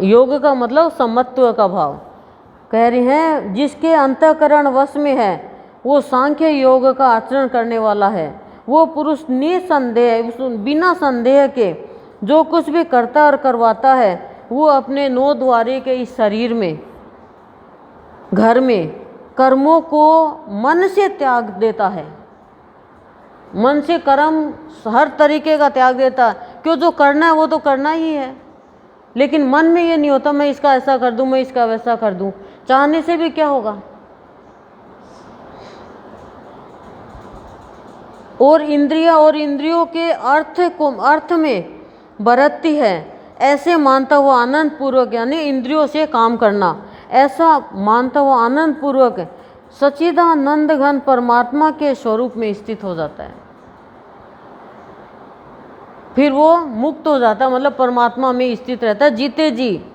A: योग का मतलब समत्व का भाव कह रहे हैं। जिसके अंतःकरण वश में है वो सांख्य योग का आचरण करने वाला है। वो पुरुष निसंदेह, बिना संदेह के जो कुछ भी करता और करवाता है, वो अपने 9 द्वारे के इस शरीर में, घर में कर्मों को मन से त्याग देता है। मन से कर्म हर तरीके का त्याग देता है, क्यों जो करना है वो तो करना ही है, लेकिन मन में ये नहीं होता मैं इसका ऐसा कर दूं, मैं इसका वैसा कर दूं। चाहने से भी क्या होगा। और इंद्रिया और इंद्रियों के अर्थ में बरतती है, ऐसे मानता हुआ आनंद पूर्वक, यानी इंद्रियों से काम करना, ऐसा मानता हुआ आनंद पूर्वक सच्चिदानंद घन परमात्मा के स्वरूप में स्थित हो जाता है। फिर वो मुक्त हो जाता है, मतलब परमात्मा में स्थित रहता है जीते जी।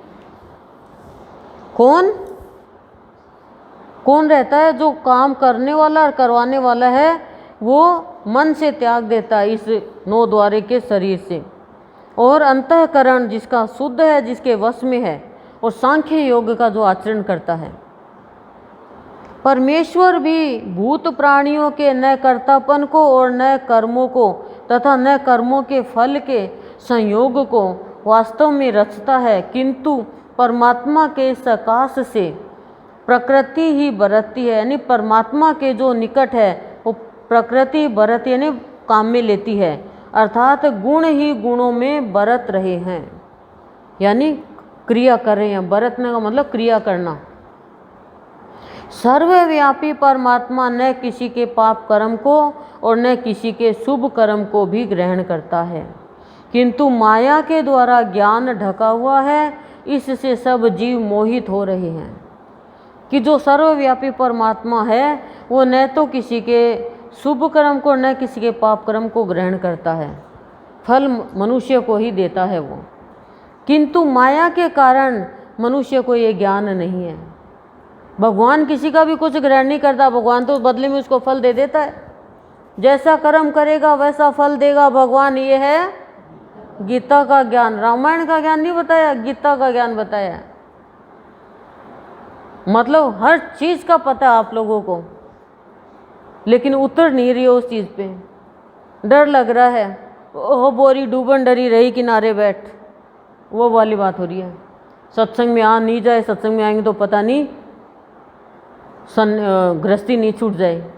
A: कौन रहता है? जो काम करने वाला और करवाने वाला है, वो मन से त्याग देता है इस 9 द्वारे के शरीर से, और अंतःकरण जिसका शुद्ध है, जिसके वश में है, और सांख्य योग का जो आचरण करता है। परमेश्वर भी भूत प्राणियों के न कर्तापन को और न कर्मों को तथा न कर्मों के फल के संयोग को वास्तव में रचता है, किंतु परमात्मा के सकाश से प्रकृति ही बरतती है। यानी परमात्मा के जो निकट है वो प्रकृति बरत यानी काम में लेती है, अर्थात गुण ही गुणों में बरत रहे हैं, यानी क्रिया कर रहे हैं। बरतने का मतलब क्रिया करना। सर्वव्यापी परमात्मा न किसी के पाप कर्म को और न किसी के शुभ कर्म को भी ग्रहण करता है, किंतु माया के द्वारा ज्ञान ढका हुआ है, इससे सब जीव मोहित हो रहे हैं। कि जो सर्वव्यापी परमात्मा है वो न तो किसी के शुभ कर्म को न किसी के पाप कर्म को ग्रहण करता है, फल मनुष्य को ही देता है वो, किंतु माया के कारण मनुष्य को ये ज्ञान नहीं है। भगवान किसी का भी कुछ ग्रहण नहीं करता, भगवान तो बदले में उसको फल दे देता है। जैसा कर्म करेगा वैसा फल देगा भगवान। ये है गीता का ज्ञान। रामायण का ज्ञान नहीं बताया, गीता का ज्ञान बताया। मतलब हर चीज़ का पता है आप लोगों को, लेकिन उतर नहीं रही हो उस चीज़ पे, डर लग रहा है ओह बोरी डूबन डरी रही किनारे बैठ, वो वाली बात हो रही है। सत्संग में आ नहीं जाए, सत्संग में आएंगे तो पता नहीं गृहस्थी नहीं छूट जाए,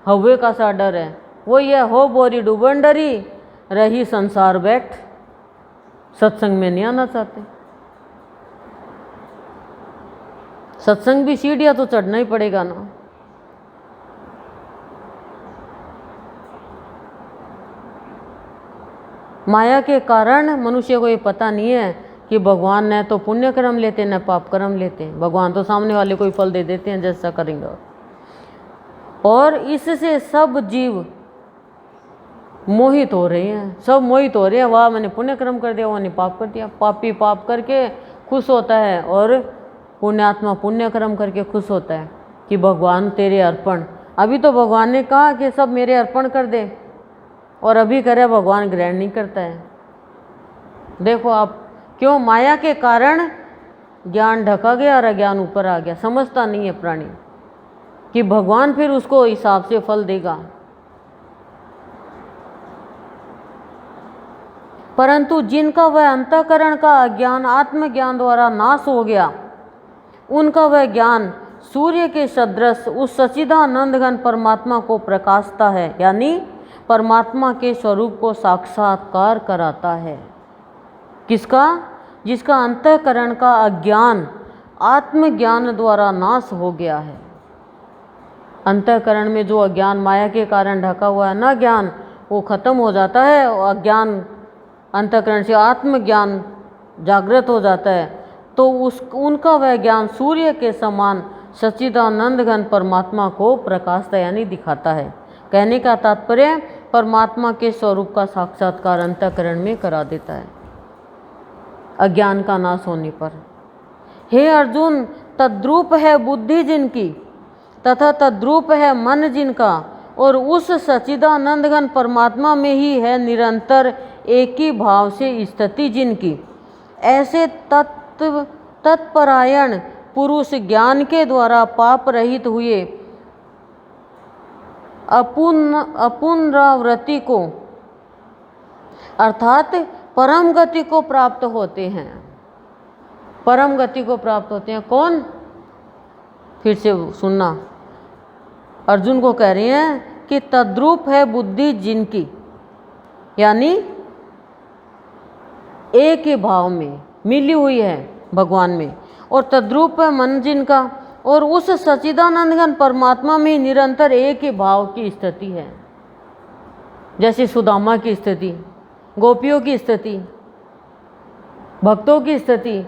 A: हवे का सा डर है। वो ये हो बोरी डूबन डरी रही संसार बैठ, सत्संग में नहीं आना चाहते। सत्संग भी सीढ़ियाँ तो चढ़ना ही पड़ेगा ना। माया के कारण मनुष्य को ये पता नहीं है कि भगवान न तो पुण्य कर्म लेते न पाप कर्म लेते। भगवान तो सामने वाले को ही फल दे देते हैं जैसा करेंगे, और इससे सब जीव मोहित हो रहे हैं। सब मोहित हो रहे हैं, वाह मैंने पुण्य कर्म कर दिया, मैंने पाप कर दिया। पापी पाप करके खुश होता है और पुण्यात्मा पुण्य कर्म करके खुश होता है कि भगवान तेरे अर्पण। अभी तो भगवान ने कहा कि सब मेरे अर्पण कर दे, और अभी करे भगवान ग्रहण नहीं करता है। देखो आप क्यों, माया के कारण ज्ञान ढका गया और अज्ञान ऊपर आ गया। समझता नहीं है प्राणी कि भगवान फिर उसको हिसाब से फल देगा। परंतु जिनका वह अंतःकरण का अज्ञान आत्मज्ञान द्वारा नाश हो गया, उनका वह ज्ञान सूर्य के सदृश उस सच्चिदानंद घन परमात्मा को प्रकाशता है, यानी परमात्मा के स्वरूप को साक्षात्कार कराता है। किसका? जिसका अंतःकरण का अज्ञान आत्मज्ञान द्वारा नाश हो गया है। अंतःकरण में जो अज्ञान माया के कारण ढका हुआ है ना ज्ञान, वो खत्म हो जाता है। और अज्ञान अंतःकरण से आत्मज्ञान जागृत हो जाता है, तो उनका वह ज्ञान सूर्य के समान सच्चिदानंद घन परमात्मा को प्रकाशता यानी दिखाता है। कहने का तात्पर्य परमात्मा के स्वरूप का साक्षात्कार अंतःकरण में करा देता है अज्ञान का नाश होने पर। हे अर्जुन, तद्रूप है बुद्धि जिनकी तथा तद्रूप है मन जिनका, और उस सच्चिदानंद घन परमात्मा में ही है निरंतर एक ही भाव से स्थिति जिनकी, ऐसे तत्परायण पुरुष ज्ञान के द्वारा पाप रहित हुए अपुनरावृत्ति को अर्थात परम गति को प्राप्त होते हैं। परम गति को प्राप्त होते हैं कौन? फिर से सुनना, अर्जुन को कह रहे हैं कि तद्रूप है बुद्धि जिनकी, यानी एक ही भाव में मिली हुई है भगवान में, और तद्रूप है मन जिनका, और उस सच्चिदानंद घन परमात्मा में निरंतर एक ही भाव की स्थिति है। जैसे सुदामा की स्थिति, गोपियों की स्थिति, भक्तों की स्थिति,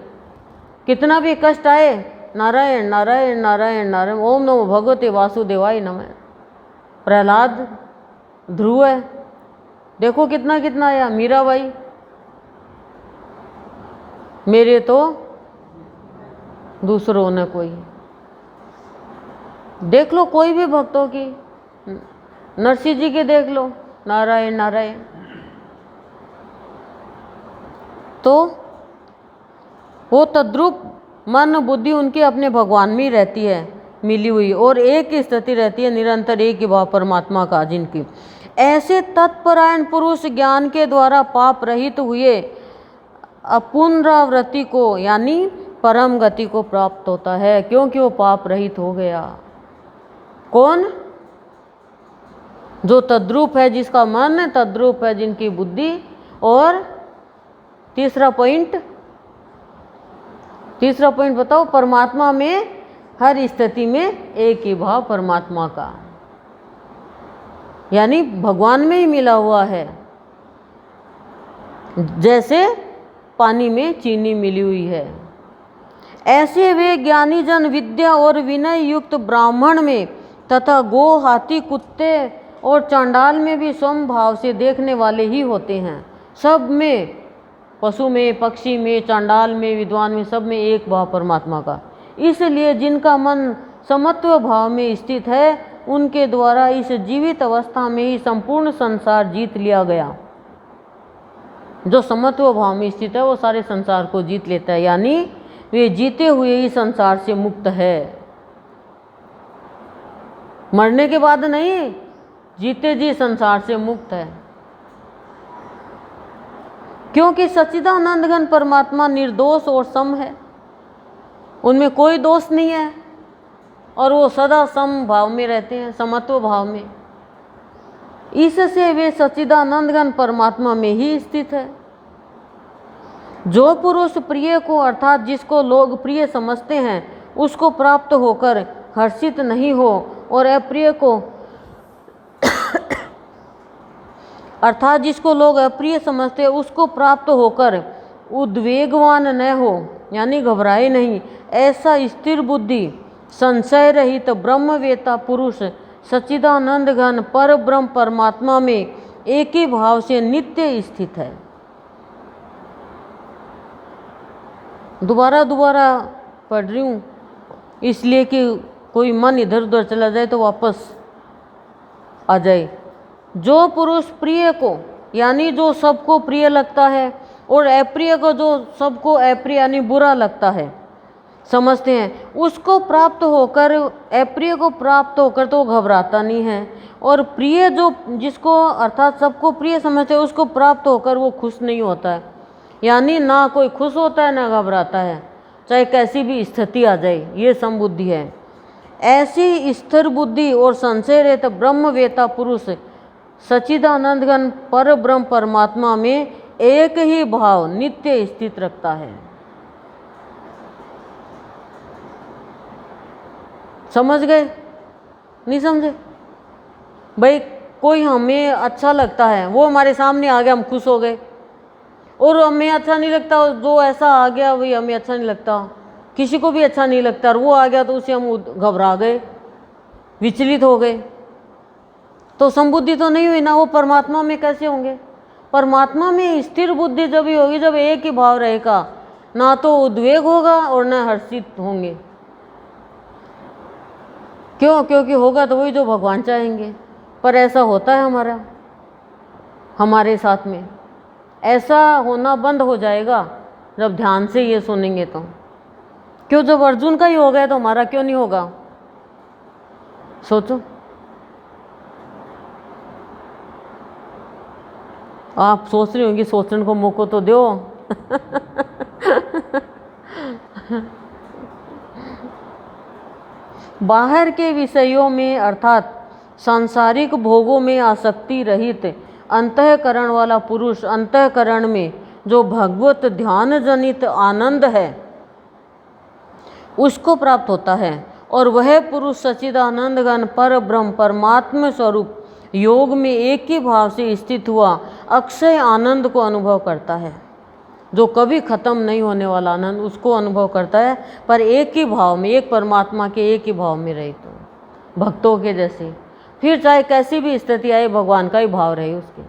A: कितना भी कष्ट आए नारायण नारायण नारायण नारायण, ओम नमो भगवते वासुदेवाय नमः। प्रहलाद, ध्रुव है, देखो कितना कितना आया। मीराबाई, मेरे तो दूसरों ने कोई। देख लो कोई भी भक्तों की, नरसिंह जी के देख लो, नारायण नारायण। तो वो तद्रूप मन बुद्धि उनके अपने भगवान में ही रहती है मिली हुई, और एक ही स्थिति रहती है निरंतर एक ही भाव परमात्मा का जिनकी, ऐसे तत्परायण पुरुष ज्ञान के द्वारा पाप रहित हुए अपुनरावृत्ति को यानी परम गति को प्राप्त होता है, क्योंकि वो पाप रहित हो गया। कौन? जो तद्रूप है, जिसका मन तद्रूप है जिनकी बुद्धि। और तीसरा पॉइंट बताओ, परमात्मा में हर स्थिति में एक ही भाव परमात्मा का, यानी भगवान में ही मिला हुआ है। जैसे पानी में चीनी मिली हुई है, ऐसे वे ज्ञानी जन विद्या और विनय युक्त ब्राह्मण में तथा गो हाथी कुत्ते और चांडाल में भी समभाव से देखने वाले ही होते हैं। सब में, पशु में, पक्षी में, चांडाल में, विद्वान में, सब में एक भाव परमात्मा का। इसलिए जिनका मन समत्व भाव में स्थित है, उनके द्वारा इस जीवित अवस्था में ही संपूर्ण संसार जीत लिया गया। जो समत्व भाव में स्थित है वो सारे संसार को जीत लेता है, यानी वे जीते हुए ही संसार से मुक्त है। मरने के बाद नहीं, जीते जी संसार से मुक्त है। क्योंकि सच्चिदानंद घन परमात्मा निर्दोष और सम है, उनमें कोई दोष नहीं है और वो सदा सम भाव में रहते हैं, समत्व भाव में। इससे वे सच्चिदानंद घन परमात्मा में ही स्थित है। जो पुरुष प्रिय को अर्थात जिसको लोग प्रिय समझते हैं उसको प्राप्त होकर हर्षित नहीं हो और अप्रिय को अर्थात जिसको लोग अप्रिय समझते हैं उसको प्राप्त होकर उद्वेगवान न हो, यानी घबराए नहीं, ऐसा स्थिर बुद्धि संशय रहित ब्रह्मवेता पुरुष सच्चिदानंद घन पर ब्रह्म परमात्मा में एक ही भाव से नित्य स्थित है। दोबारा पढ़ रही हूँ इसलिए कि कोई मन इधर उधर चला जाए तो वापस आ जाए। जो पुरुष प्रिय को यानी जो सबको प्रिय लगता है और अप्रिय को जो सबको अप्रिय यानी बुरा लगता है समझते हैं, उसको प्राप्त होकर अप्रिय को प्राप्त होकर तो घबराता नहीं है, और प्रिय जो जिसको अर्थात सबको प्रिय समझते हैं उसको प्राप्त होकर वो खुश नहीं होता है, यानी ना कोई खुश होता है ना घबराता है, चाहे कैसी भी स्थिति आ जाए। ये समबुद्धि है। ऐसी स्थिर बुद्धि और संशय रहित ब्रह्मवेता पुरुष सच्चिदानंद घन पर ब्रह्म परमात्मा में एक ही भाव नित्य स्थित रखता है। समझ गए? नहीं समझे? भाई कोई हमें अच्छा लगता है, वो हमारे सामने आ गया, हम खुश हो गए, और हमें अच्छा नहीं लगता, जो ऐसा आ गया वही हमें अच्छा नहीं लगता, किसी को भी अच्छा नहीं लगता, और वो आ गया तो उसे हम घबरा गए, विचलित हो गए, तो समबुद्धि तो नहीं हुई ना। वो परमात्मा में कैसे होंगे? परमात्मा में स्थिर बुद्धि जब ही होगी जब एक ही भाव रहेगा, ना तो उद्वेग होगा और ना हर्षित होंगे। क्यों? क्योंकि होगा तो वही जो भगवान चाहेंगे, पर ऐसा होता है हमारे साथ में। ऐसा होना बंद हो जाएगा जब ध्यान से ये सुनेंगे तो। क्यों? जब अर्जुन का ही हो गया तो हमारा क्यों नहीं होगा? सोचो। आप सोच रही होंगी सोचने को मौका तो दो। बाहर के विषयों में अर्थात सांसारिक भोगों में आसक्ति रहित अंतःकरण वाला पुरुष अंतःकरण में जो भगवत ध्यान जनित आनंद है उसको प्राप्त होता है, और वह पुरुष सच्चिदानंद घन पर ब्रह्म परमात्म स्वरूप योग में एक ही भाव से स्थित हुआ अक्षय आनंद को अनुभव करता है, जो कभी खत्म नहीं होने वाला आनंद उसको अनुभव करता है, पर एक ही भाव में, एक परमात्मा के एक ही भाव में रहे तो भक्तों के जैसे। फिर चाहे कैसी भी स्थिति आए भगवान का ही भाव रहे उसके,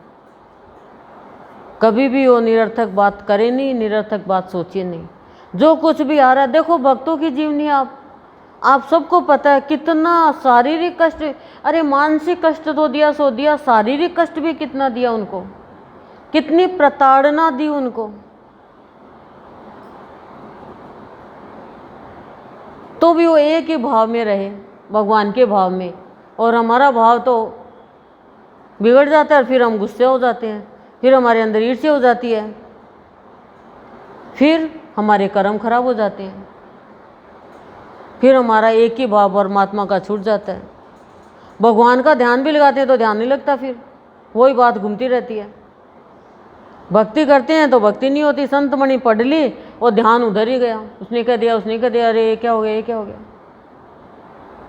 A: कभी भी वो निरर्थक बात करे नहीं, निरर्थक बात सोचिए नहीं। जो कुछ भी आ रहा है, देखो भक्तों की जीवनी आप सबको पता है कितना शारीरिक कष्ट, अरे मानसिक कष्ट तो दिया सो दिया, शारीरिक कष्ट भी कितना दिया उनको, कितनी प्रताड़ना दी उनको, तो भी वो एक ही भाव में रहे, भगवान के भाव में। और हमारा भाव तो बिगड़ जाता है, फिर हम गुस्से हो जाते हैं, फिर हमारे अंदर ईर्ष्या हो जाती है, फिर हमारे कर्म खराब हो जाते हैं, फिर हमारा एक ही भाव परमात्मा का छूट जाता है। भगवान का ध्यान भी लगाते हैं तो ध्यान नहीं लगता, फिर वही बात घूमती रहती है। भक्ति करते हैं तो भक्ति नहीं होती, संत मणि पढ़ ली और ध्यान उधर ही गया, उसने कह दिया उसने कह दिया, अरे ये क्या हो गया, ये क्या हो गया,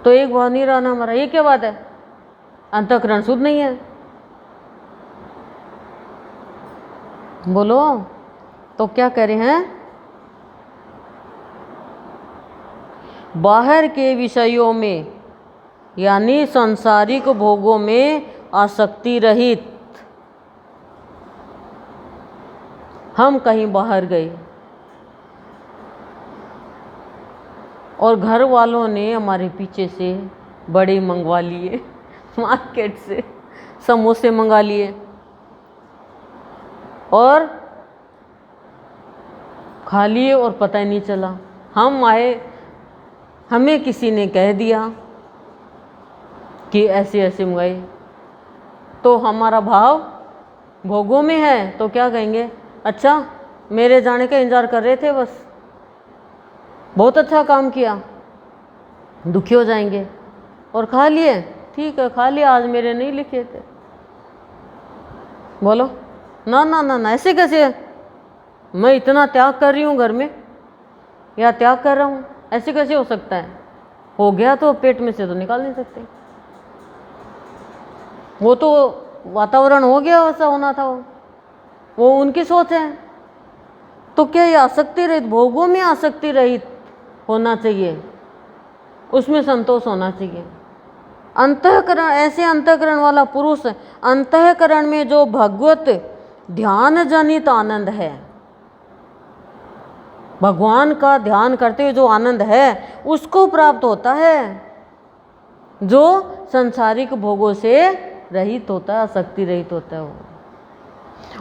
A: तो एक भाव नहीं रहा ना हमारा। ये क्या बात है? अंतःकरण शुद्ध नहीं है। बोलो तो क्या कह रहे हैं? बाहर के विषयों में यानी सांसारिक भोगों में आसक्ति रहित हम कहीं बाहर गए और घर वालों ने हमारे पीछे से बड़े मंगवा लिए, मार्केट से समोसे मंगा लिए और खा लिए और पता ही नहीं चला। हम आए, हमें किसी ने कह दिया कि ऐसे ऐसे मंगाए, तो हमारा भाव भोगों में है तो क्या कहेंगे? अच्छा मेरे जाने का इंतजार कर रहे थे बस, बहुत अच्छा काम किया, दुखी हो जाएंगे। और खा लिए, ठीक है खा लिया, आज मेरे नहीं लिखे थे। बोलो ना ना ना ना, ऐसे कैसे, मैं इतना त्याग कर रही हूँ घर में या त्याग कर रहा हूँ, ऐसे कैसे हो सकता है? हो गया तो पेट में से तो निकाल नहीं सकते, वो तो वातावरण हो गया, वैसा होना था, वो उनकी सोच है। तो क्या ये आसक्ति रहित, भोगों में आसक्ति रहित होना चाहिए, उसमें संतोष होना चाहिए। अंतःकरण, ऐसे अंतःकरण वाला पुरुष अंतःकरण में जो भगवत ध्यान जनित आनंद है, भगवान का ध्यान करते हुए जो आनंद है उसको प्राप्त होता है, जो संसारिक भोगों से रहित होता है, आसक्ति रहित होता है वो।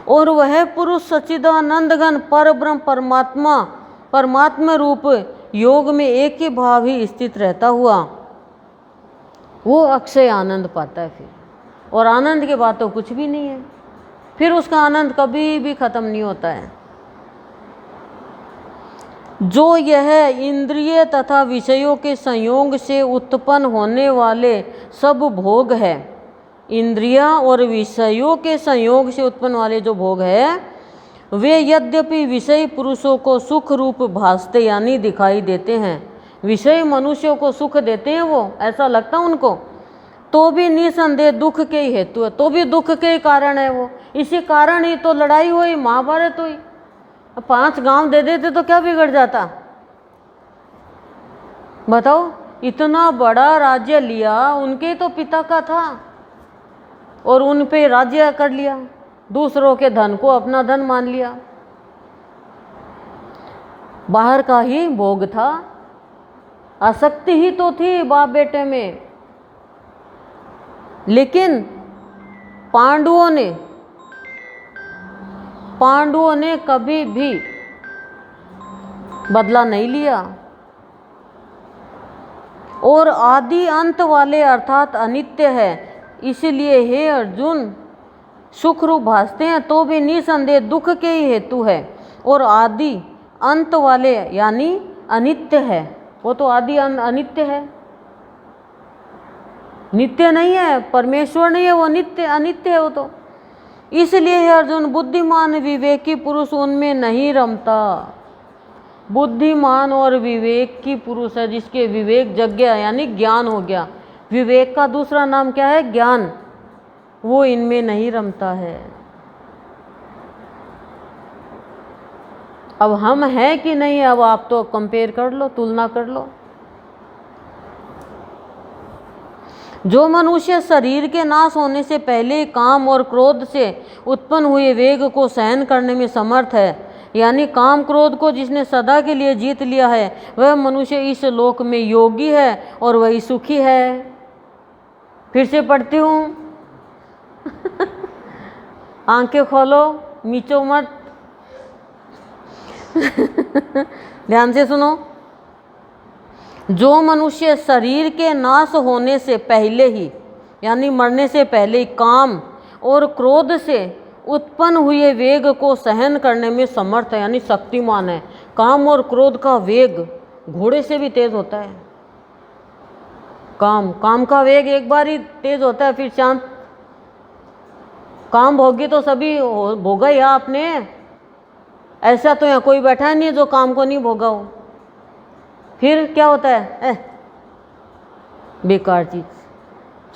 A: और वह पुरुष सच्चिदानंद घन पर ब्रह्म परमात्मा रूप योग में एक ही भाव ही स्थित रहता हुआ वो अक्षय आनंद पाता है फिर। और आनंद के बाद तो कुछ भी नहीं है, फिर उसका आनंद कभी भी खत्म नहीं होता है। जो यह इंद्रिय तथा विषयों के संयोग से उत्पन्न होने वाले सब भोग है, इंद्रिया और विषयों के संयोग से उत्पन्न वाले जो भोग है, वे यद्यपि विषय पुरुषों को सुख रूप भासते यानी दिखाई देते हैं, विषय मनुष्यों को सुख देते हैं, वो ऐसा लगता है उनको, तो भी निसंदेह दुख के ही हेतु है, तो भी दुख के ही कारण है वो। इसी कारण ही तो लड़ाई हुई, महाभारत हुई। 5 गांव दे देते तो क्या बिगड़ जाता, बताओ। इतना बड़ा राज्य लिया, उनके तो पिता का था, और उन पे राज्य कर लिया, दूसरों के धन को अपना धन मान लिया। बाहर का ही भोग था, आसक्ति ही तो थी बाप बेटे में। लेकिन पांडवों ने कभी भी बदला नहीं लिया, और आदि अंत वाले अर्थात अनित्य है, इसलिए हे अर्जुन सुख रूप भासते हैं तो भी निसंदेह दुख के ही हेतु है। और आदि अंत वाले यानी अनित्य है, वो तो आदि अनित्य है, नित्य नहीं है, परमेश्वर नहीं है वो, नित्य अनित्य है वो तो। इसलिए हे अर्जुन बुद्धिमान विवेकी पुरुष उनमें नहीं रमता। बुद्धिमान और विवेकी पुरुष है, जिसके विवेक जग गया यानी ज्ञान हो गया, विवेक का दूसरा नाम क्या है, ज्ञान, वो इनमें नहीं रमता है। अब हम हैं कि नहीं, अब आप तो कंपेयर कर लो, तुलना कर लो। जो मनुष्य शरीर के नाश होने से पहले काम और क्रोध से उत्पन्न हुए वेग को सहन करने में समर्थ है, यानी काम क्रोध को जिसने सदा के लिए जीत लिया है, वह मनुष्य इस लोक में योगी है और वही सुखी है। फिर से पढ़ती हूँ आंखें खोलो, मीचो मत ध्यान से सुनो। जो मनुष्य शरीर के नाश होने से पहले ही यानी मरने से पहले ही काम और क्रोध से उत्पन्न हुए वेग को सहन करने में समर्थ है, यानी शक्तिमान है। काम और क्रोध का वेग घोड़े से भी तेज होता है। काम का वेग एक बार ही तेज होता है, फिर शांत। काम भोगी तो सभी भोगा ही आपने, ऐसा तो यहाँ कोई बैठा नहीं जो काम को नहीं भोगा हो। फिर क्या होता है, बेकार चीज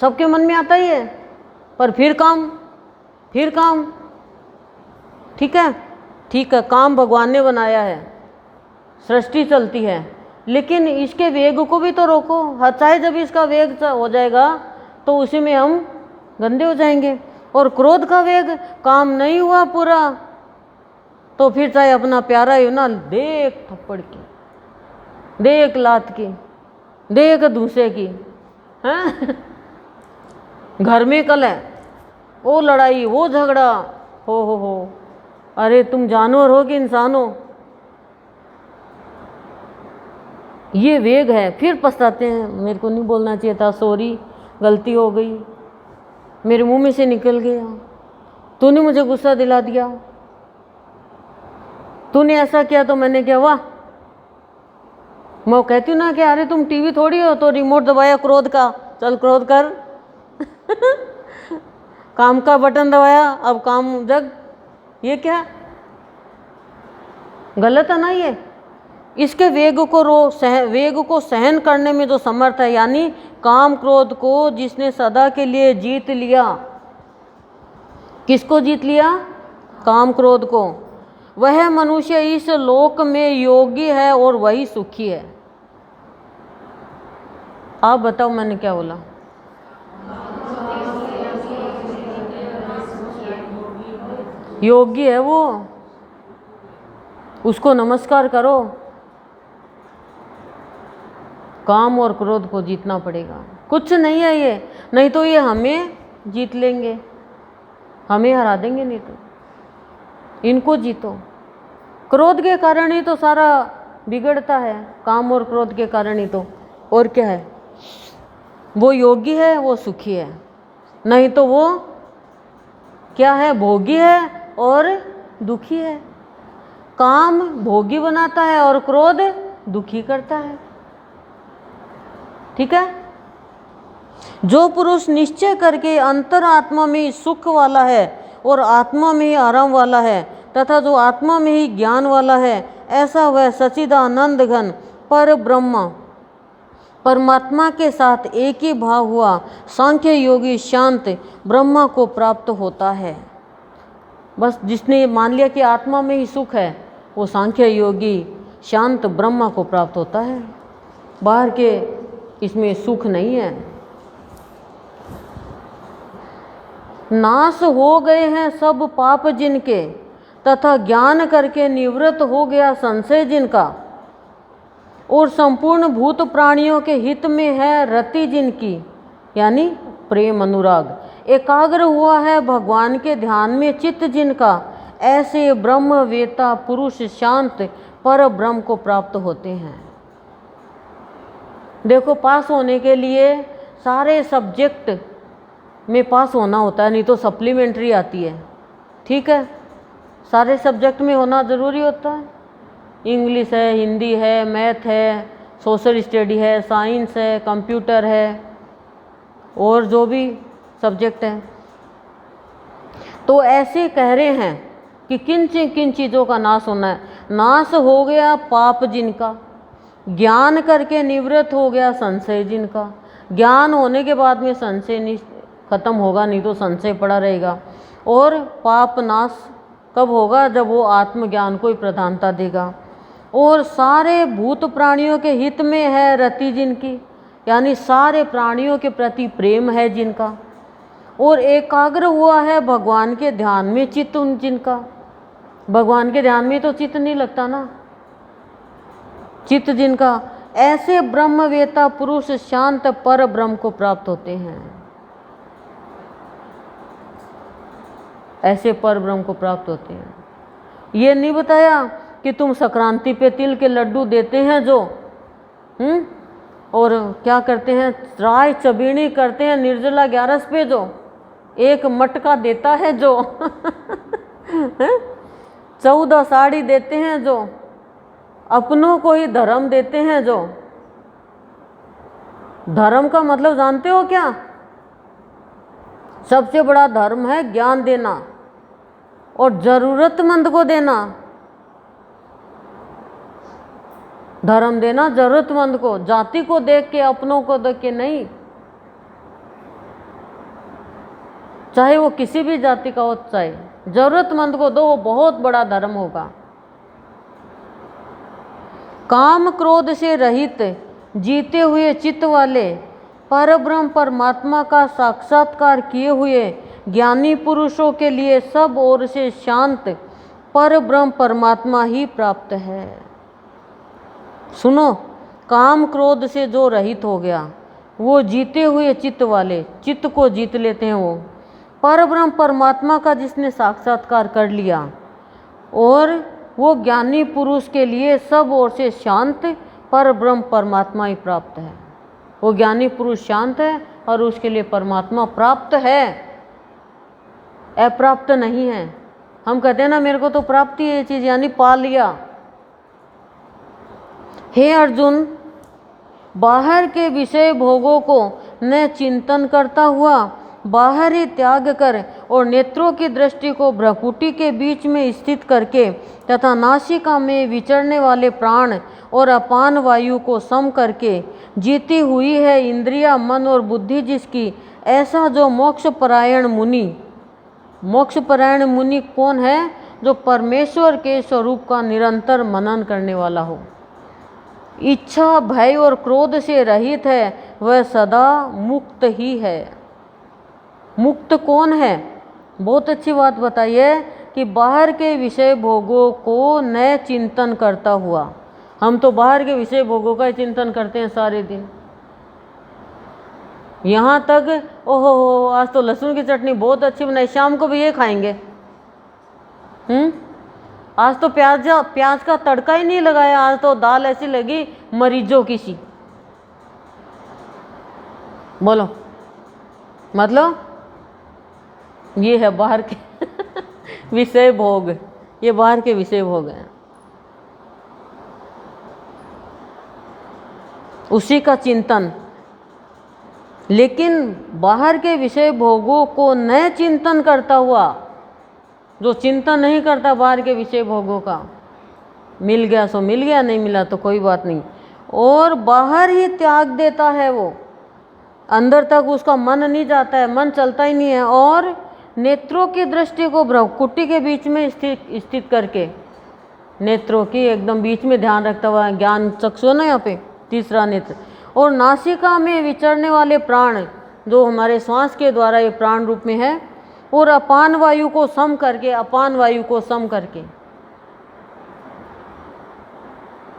A: सबके मन में आता ही है, पर फिर काम ठीक है, काम भगवान ने बनाया है, सृष्टि चलती है, लेकिन इसके वेग को भी तो रोको। चाहे जब इसका वेग हो जाएगा तो उसी में हम गंदे हो जाएंगे। और क्रोध का वेग, काम नहीं हुआ पूरा तो फिर चाहे अपना प्यारा ही हो ना, देख थप्पड़ की, देख लात की, देख दूसरे की, हैं घर में कल है, वो लड़ाई, वो झगड़ा, हो अरे तुम जानवर हो कि इंसान हो। ये वेग है। फिर पछताते हैं, मेरे को नहीं बोलना चाहिए था, सॉरी, गलती हो गई, मेरे मुंह में से निकल गया, तूने मुझे गुस्सा दिला दिया। तूने ऐसा किया तो मैंने किया, वाह। मैं कहती हूँ ना कि अरे तुम टीवी थोड़ी हो तो रिमोट दबाया क्रोध का, चल क्रोध कर। काम का बटन दबाया, अब काम जग। ये क्या गलत है ना ये। इसके वेग को सहन करने में जो समर्थ है, यानी काम क्रोध को जिसने सदा के लिए जीत लिया। किसको जीत लिया? काम क्रोध को। वह मनुष्य इस लोक में योगी है और वही सुखी है। आप बताओ मैंने क्या बोला? योगी है वो, उसको नमस्कार करो। काम और क्रोध को जीतना पड़ेगा, कुछ नहीं है ये, नहीं तो ये हमें जीत लेंगे, हमें हरा देंगे। नहीं तो इनको जीतो। क्रोध के कारण ही तो सारा बिगड़ता है, काम और क्रोध के कारण ही तो। और क्या है? वो योगी है, वो सुखी है, नहीं तो वो क्या है? भोगी है और दुखी है। काम भोगी बनाता है और क्रोध दुखी करता है। ठीक है। जो पुरुष निश्चय करके अंतरात्मा में सुख वाला है और आत्मा में ही आराम वाला है, तथा जो आत्मा में ही ज्ञान वाला है, ऐसा वह सच्चिदानंद घन पर ब्रह्म परमात्मा के साथ एक ही भाव हुआ सांख्य योगी शांत ब्रह्मा को प्राप्त होता है। बस जिसने मान लिया कि आत्मा में ही सुख है, वो सांख्य योगी शांत ब्रह्मा को प्राप्त होता है। बाहर के इसमें सुख नहीं है। नाश हो गए हैं सब पाप जिनके, तथा ज्ञान करके निवृत्त हो गया संशय जिनका, और संपूर्ण भूत प्राणियों के हित में है रति जिनकी, यानी प्रेम अनुराग, एकाग्र हुआ है भगवान के ध्यान में चित्त जिनका, ऐसे ब्रह्मवेता पुरुष शांत पर ब्रह्म को प्राप्त होते हैं। देखो, पास होने के लिए सारे सब्जेक्ट में पास होना होता है, नहीं तो सप्लीमेंट्री आती है। ठीक है, सारे सब्जेक्ट में होना ज़रूरी होता है। इंग्लिश है, हिंदी है, मैथ है, सोशल स्टडी है, साइंस है, कंप्यूटर है, और जो भी सब्जेक्ट है। तो ऐसे कह रहे हैं कि किन चीज़ों का नाश होना है। नाश हो गया पाप जिनका, ज्ञान करके निवृत्त हो गया संशय जिनका। ज्ञान होने के बाद में संशय नहीं खत्म होगा, नहीं तो संशय पड़ा रहेगा। और पाप नाश कब होगा? जब वो आत्मज्ञान को ही प्रधानता देगा। और सारे भूत प्राणियों के हित में है रति जिनकी, यानी सारे प्राणियों के प्रति प्रेम है जिनका, और एकाग्र हुआ है भगवान के ध्यान में चित्त जिनका। भगवान के ध्यान में तो चित्त नहीं लगता ना, चित्त जिनका, ऐसे ब्रह्मवेता पुरुष शांत पर ब्रह्म को प्राप्त होते हैं। ऐसे पर ब्रह्म को प्राप्त होते हैं। ये नहीं बताया कि तुम संक्रांति पे तिल के लड्डू देते हैं जो, और क्या करते हैं, राय चबीणी करते हैं निर्जला 11 पे जो एक मटका देता है जो 14 साड़ी देते हैं जो, अपनों को ही धर्म देते हैं जो। धर्म का मतलब जानते हो क्या? सबसे बड़ा धर्म है ज्ञान देना और जरूरतमंद को देना। धर्म देना जरूरतमंद को, जाति को देख के, अपनों को देख के नहीं। चाहे वो किसी भी जाति का हो, चाहे जरूरतमंद को दो, वो बहुत बड़ा धर्म होगा। काम क्रोध से रहित जीते हुए चित्त वाले परब्रह्म परमात्मा का साक्षात्कार किए हुए ज्ञानी पुरुषों के लिए सब ओर से शांत परब्रह्म परमात्मा ही प्राप्त है। सुनो, काम क्रोध से जो रहित हो गया, वो जीते हुए चित्त वाले, चित्त को जीत लेते हैं वो परब्रह्म परमात्मा का जिसने साक्षात्कार कर लिया, और वो ज्ञानी पुरुष के लिए सब ओर से शांत परब्रह्म परमात्मा ही प्राप्त है। वो ज्ञानी पुरुष शांत है और उसके लिए परमात्मा प्राप्त है, अप्राप्त नहीं है। हम कहते हैं ना मेरे को तो प्राप्ति है ये चीज़, यानी पा लिया। हे अर्जुन, बाहर के विषय भोगों को न चिंतन करता हुआ बाहर ही त्याग कर और नेत्रों की दृष्टि को भ्रकुटी के बीच में स्थित करके तथा नासिका में विचरने वाले प्राण और अपान वायु को सम करके जीती हुई है इंद्रिया, मन और बुद्धि जिसकी, ऐसा जो मोक्ष परायण मुनि। मोक्ष परायण मुनि कौन है? जो परमेश्वर के स्वरूप का निरंतर मनन करने वाला हो, इच्छा भय और क्रोध से रहित है, वह सदा मुक्त ही है। मुक्त कौन है? बहुत अच्छी बात बताइए कि बाहर के विषय भोगों को न चिंतन करता हुआ। हम तो बाहर के विषय भोगों का ही चिंतन करते हैं सारे दिन, यहाँ तक ओहो आज तो लहसुन की चटनी बहुत अच्छी बनाई, शाम को भी ये खाएंगे। आज तो प्याज का तड़का ही नहीं लगाया, आज तो दाल ऐसी लगी मरीजों की सी। बोलो, मतलब ये है बाहर के विषय भोग, ये बाहर के विषय भोग हैं, उसी का चिंतन। लेकिन बाहर के विषय भोगों को न चिंतन करता हुआ, जो चिंतन नहीं करता बाहर के विषय भोगों का, मिल गया सो मिल गया, नहीं मिला तो कोई बात नहीं, और बाहर ही त्याग देता है, वो अंदर तक उसका मन नहीं जाता है, मन चलता ही नहीं है, और नेत्रों की दृष्टि को भ्रकुटी के बीच में स्थित करके, नेत्रों की एकदम बीच में ध्यान रखता हुआ, ज्ञान चक्षु ना यहाँ पे तीसरा नेत्र, और नासिका में विचरने वाले प्राण, जो हमारे श्वास के द्वारा ये प्राण रूप में है, और अपान वायु को सम करके, अपान वायु को सम करके,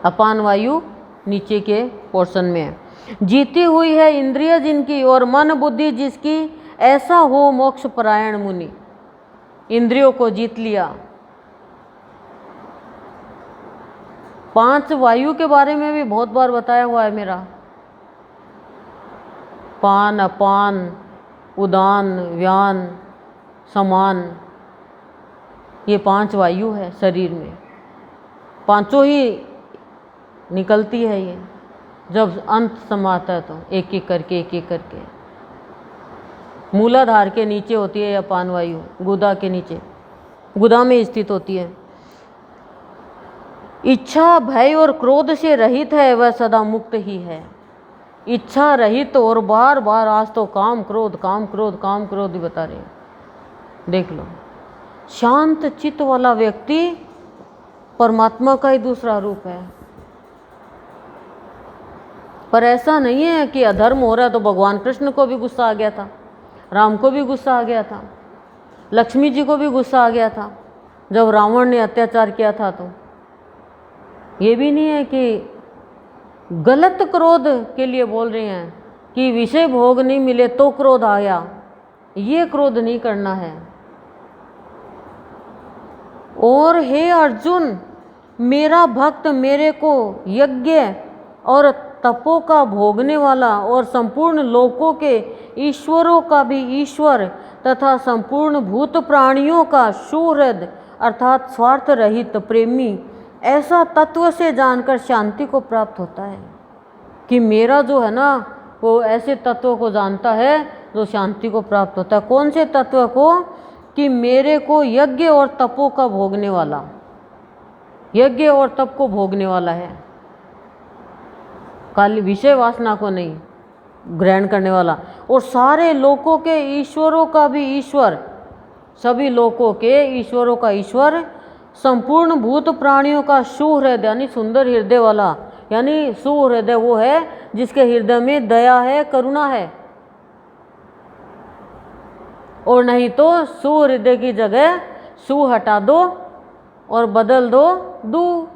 A: अपान वायु नीचे के पोर्शन में है, जीती हुई है इंद्रिय जिनकी और मन बुद्धि जिसकी, ऐसा हो मोक्ष परायण मुनि। इंद्रियों को जीत लिया। 5 वायु के बारे में भी बहुत बार बताया हुआ है मेरा, पान, अपान, उदान, व्यान, समान, ये 5 वायु है शरीर में, पांचों ही निकलती है ये जब अंत समाता है, तो एक एक करके मूलाधार के नीचे होती है अपान वायु, गुदा के नीचे, गुदा में स्थित होती है। इच्छा भय और क्रोध से रहित है, वह सदा मुक्त ही है। इच्छा रहित और बार बार आज तो काम क्रोध काम क्रोध काम क्रोध ही बता रहे हैं, देख लो। शांत चित्त वाला व्यक्ति परमात्मा का ही दूसरा रूप है। पर ऐसा नहीं है कि अधर्म हो रहा है तो भगवान कृष्ण को भी गुस्सा आ गया था, राम को भी गुस्सा आ गया था, लक्ष्मी जी को भी गुस्सा आ गया था जब रावण ने अत्याचार किया था। तो ये भी नहीं है कि गलत क्रोध के लिए बोल रहे हैं कि विषय भोग नहीं मिले तो क्रोध आ गया, ये क्रोध नहीं करना है। और हे अर्जुन, मेरा भक्त मेरे को यज्ञ और तपों का भोगने वाला और संपूर्ण लोकों के ईश्वरों का भी ईश्वर तथा संपूर्ण भूत प्राणियों का सुहृद अर्थात स्वार्थ रहित प्रेमी, ऐसा तत्व से जानकर शांति को प्राप्त होता है। कि मेरा जो है ना वो ऐसे तत्व को जानता है जो शांति को प्राप्त होता है। कौन से तत्व को? कि मेरे को यज्ञ और तपों का भोगने वाला, यज्ञ और तप को भोगने वाला है, खाली विषय वासना को नहीं ग्रहण करने वाला, और सारे लोकों के ईश्वरों का भी ईश्वर, सभी लोकों के ईश्वरों का ईश्वर, संपूर्ण भूत प्राणियों का सुहृदय यानी सुंदर हृदय वाला, यानी सुहृदय वो है जिसके हृदय में दया है, करुणा है। और नहीं तो सुहृदय की जगह सु हटा दो और बदल दो दू,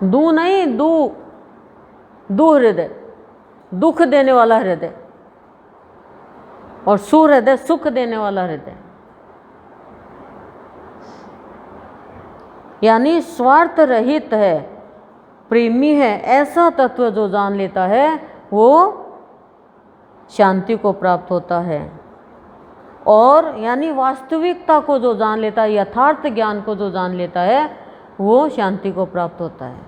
A: दू नहीं दू, दू हृदय, दुख देने वाला हृदय, और सुहृदय सुख देने वाला हृदय। यानी स्वार्थ रहित है, प्रेमी है, ऐसा तत्व जो जान लेता है वो शांति को प्राप्त होता है। और यानी वास्तविकता को जो जान लेता है, यथार्थ ज्ञान को जो जान लेता है, वो शांति को प्राप्त होता है।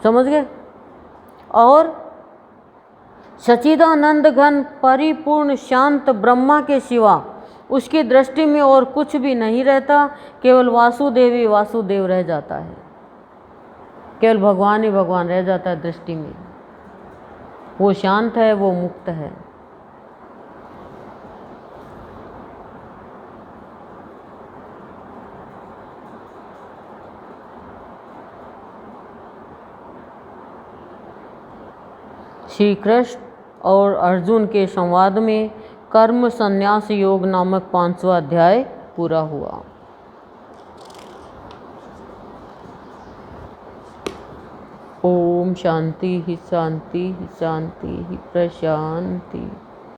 A: समझ गए? और सच्चिदानंद घन परिपूर्ण शांत ब्रह्मा के सिवा उसकी दृष्टि में और कुछ भी नहीं रहता, केवल वासुदेव ही वासुदेव रह जाता है, केवल भगवान ही भगवान रह जाता है दृष्टि में। वो शांत है, वो मुक्त है। श्री कृष्ण और अर्जुन के संवाद में कर्म संन्यास योग नामक 5वां अध्याय पूरा हुआ। ओम शांति ही शांति ही शांति ही प्रशांति।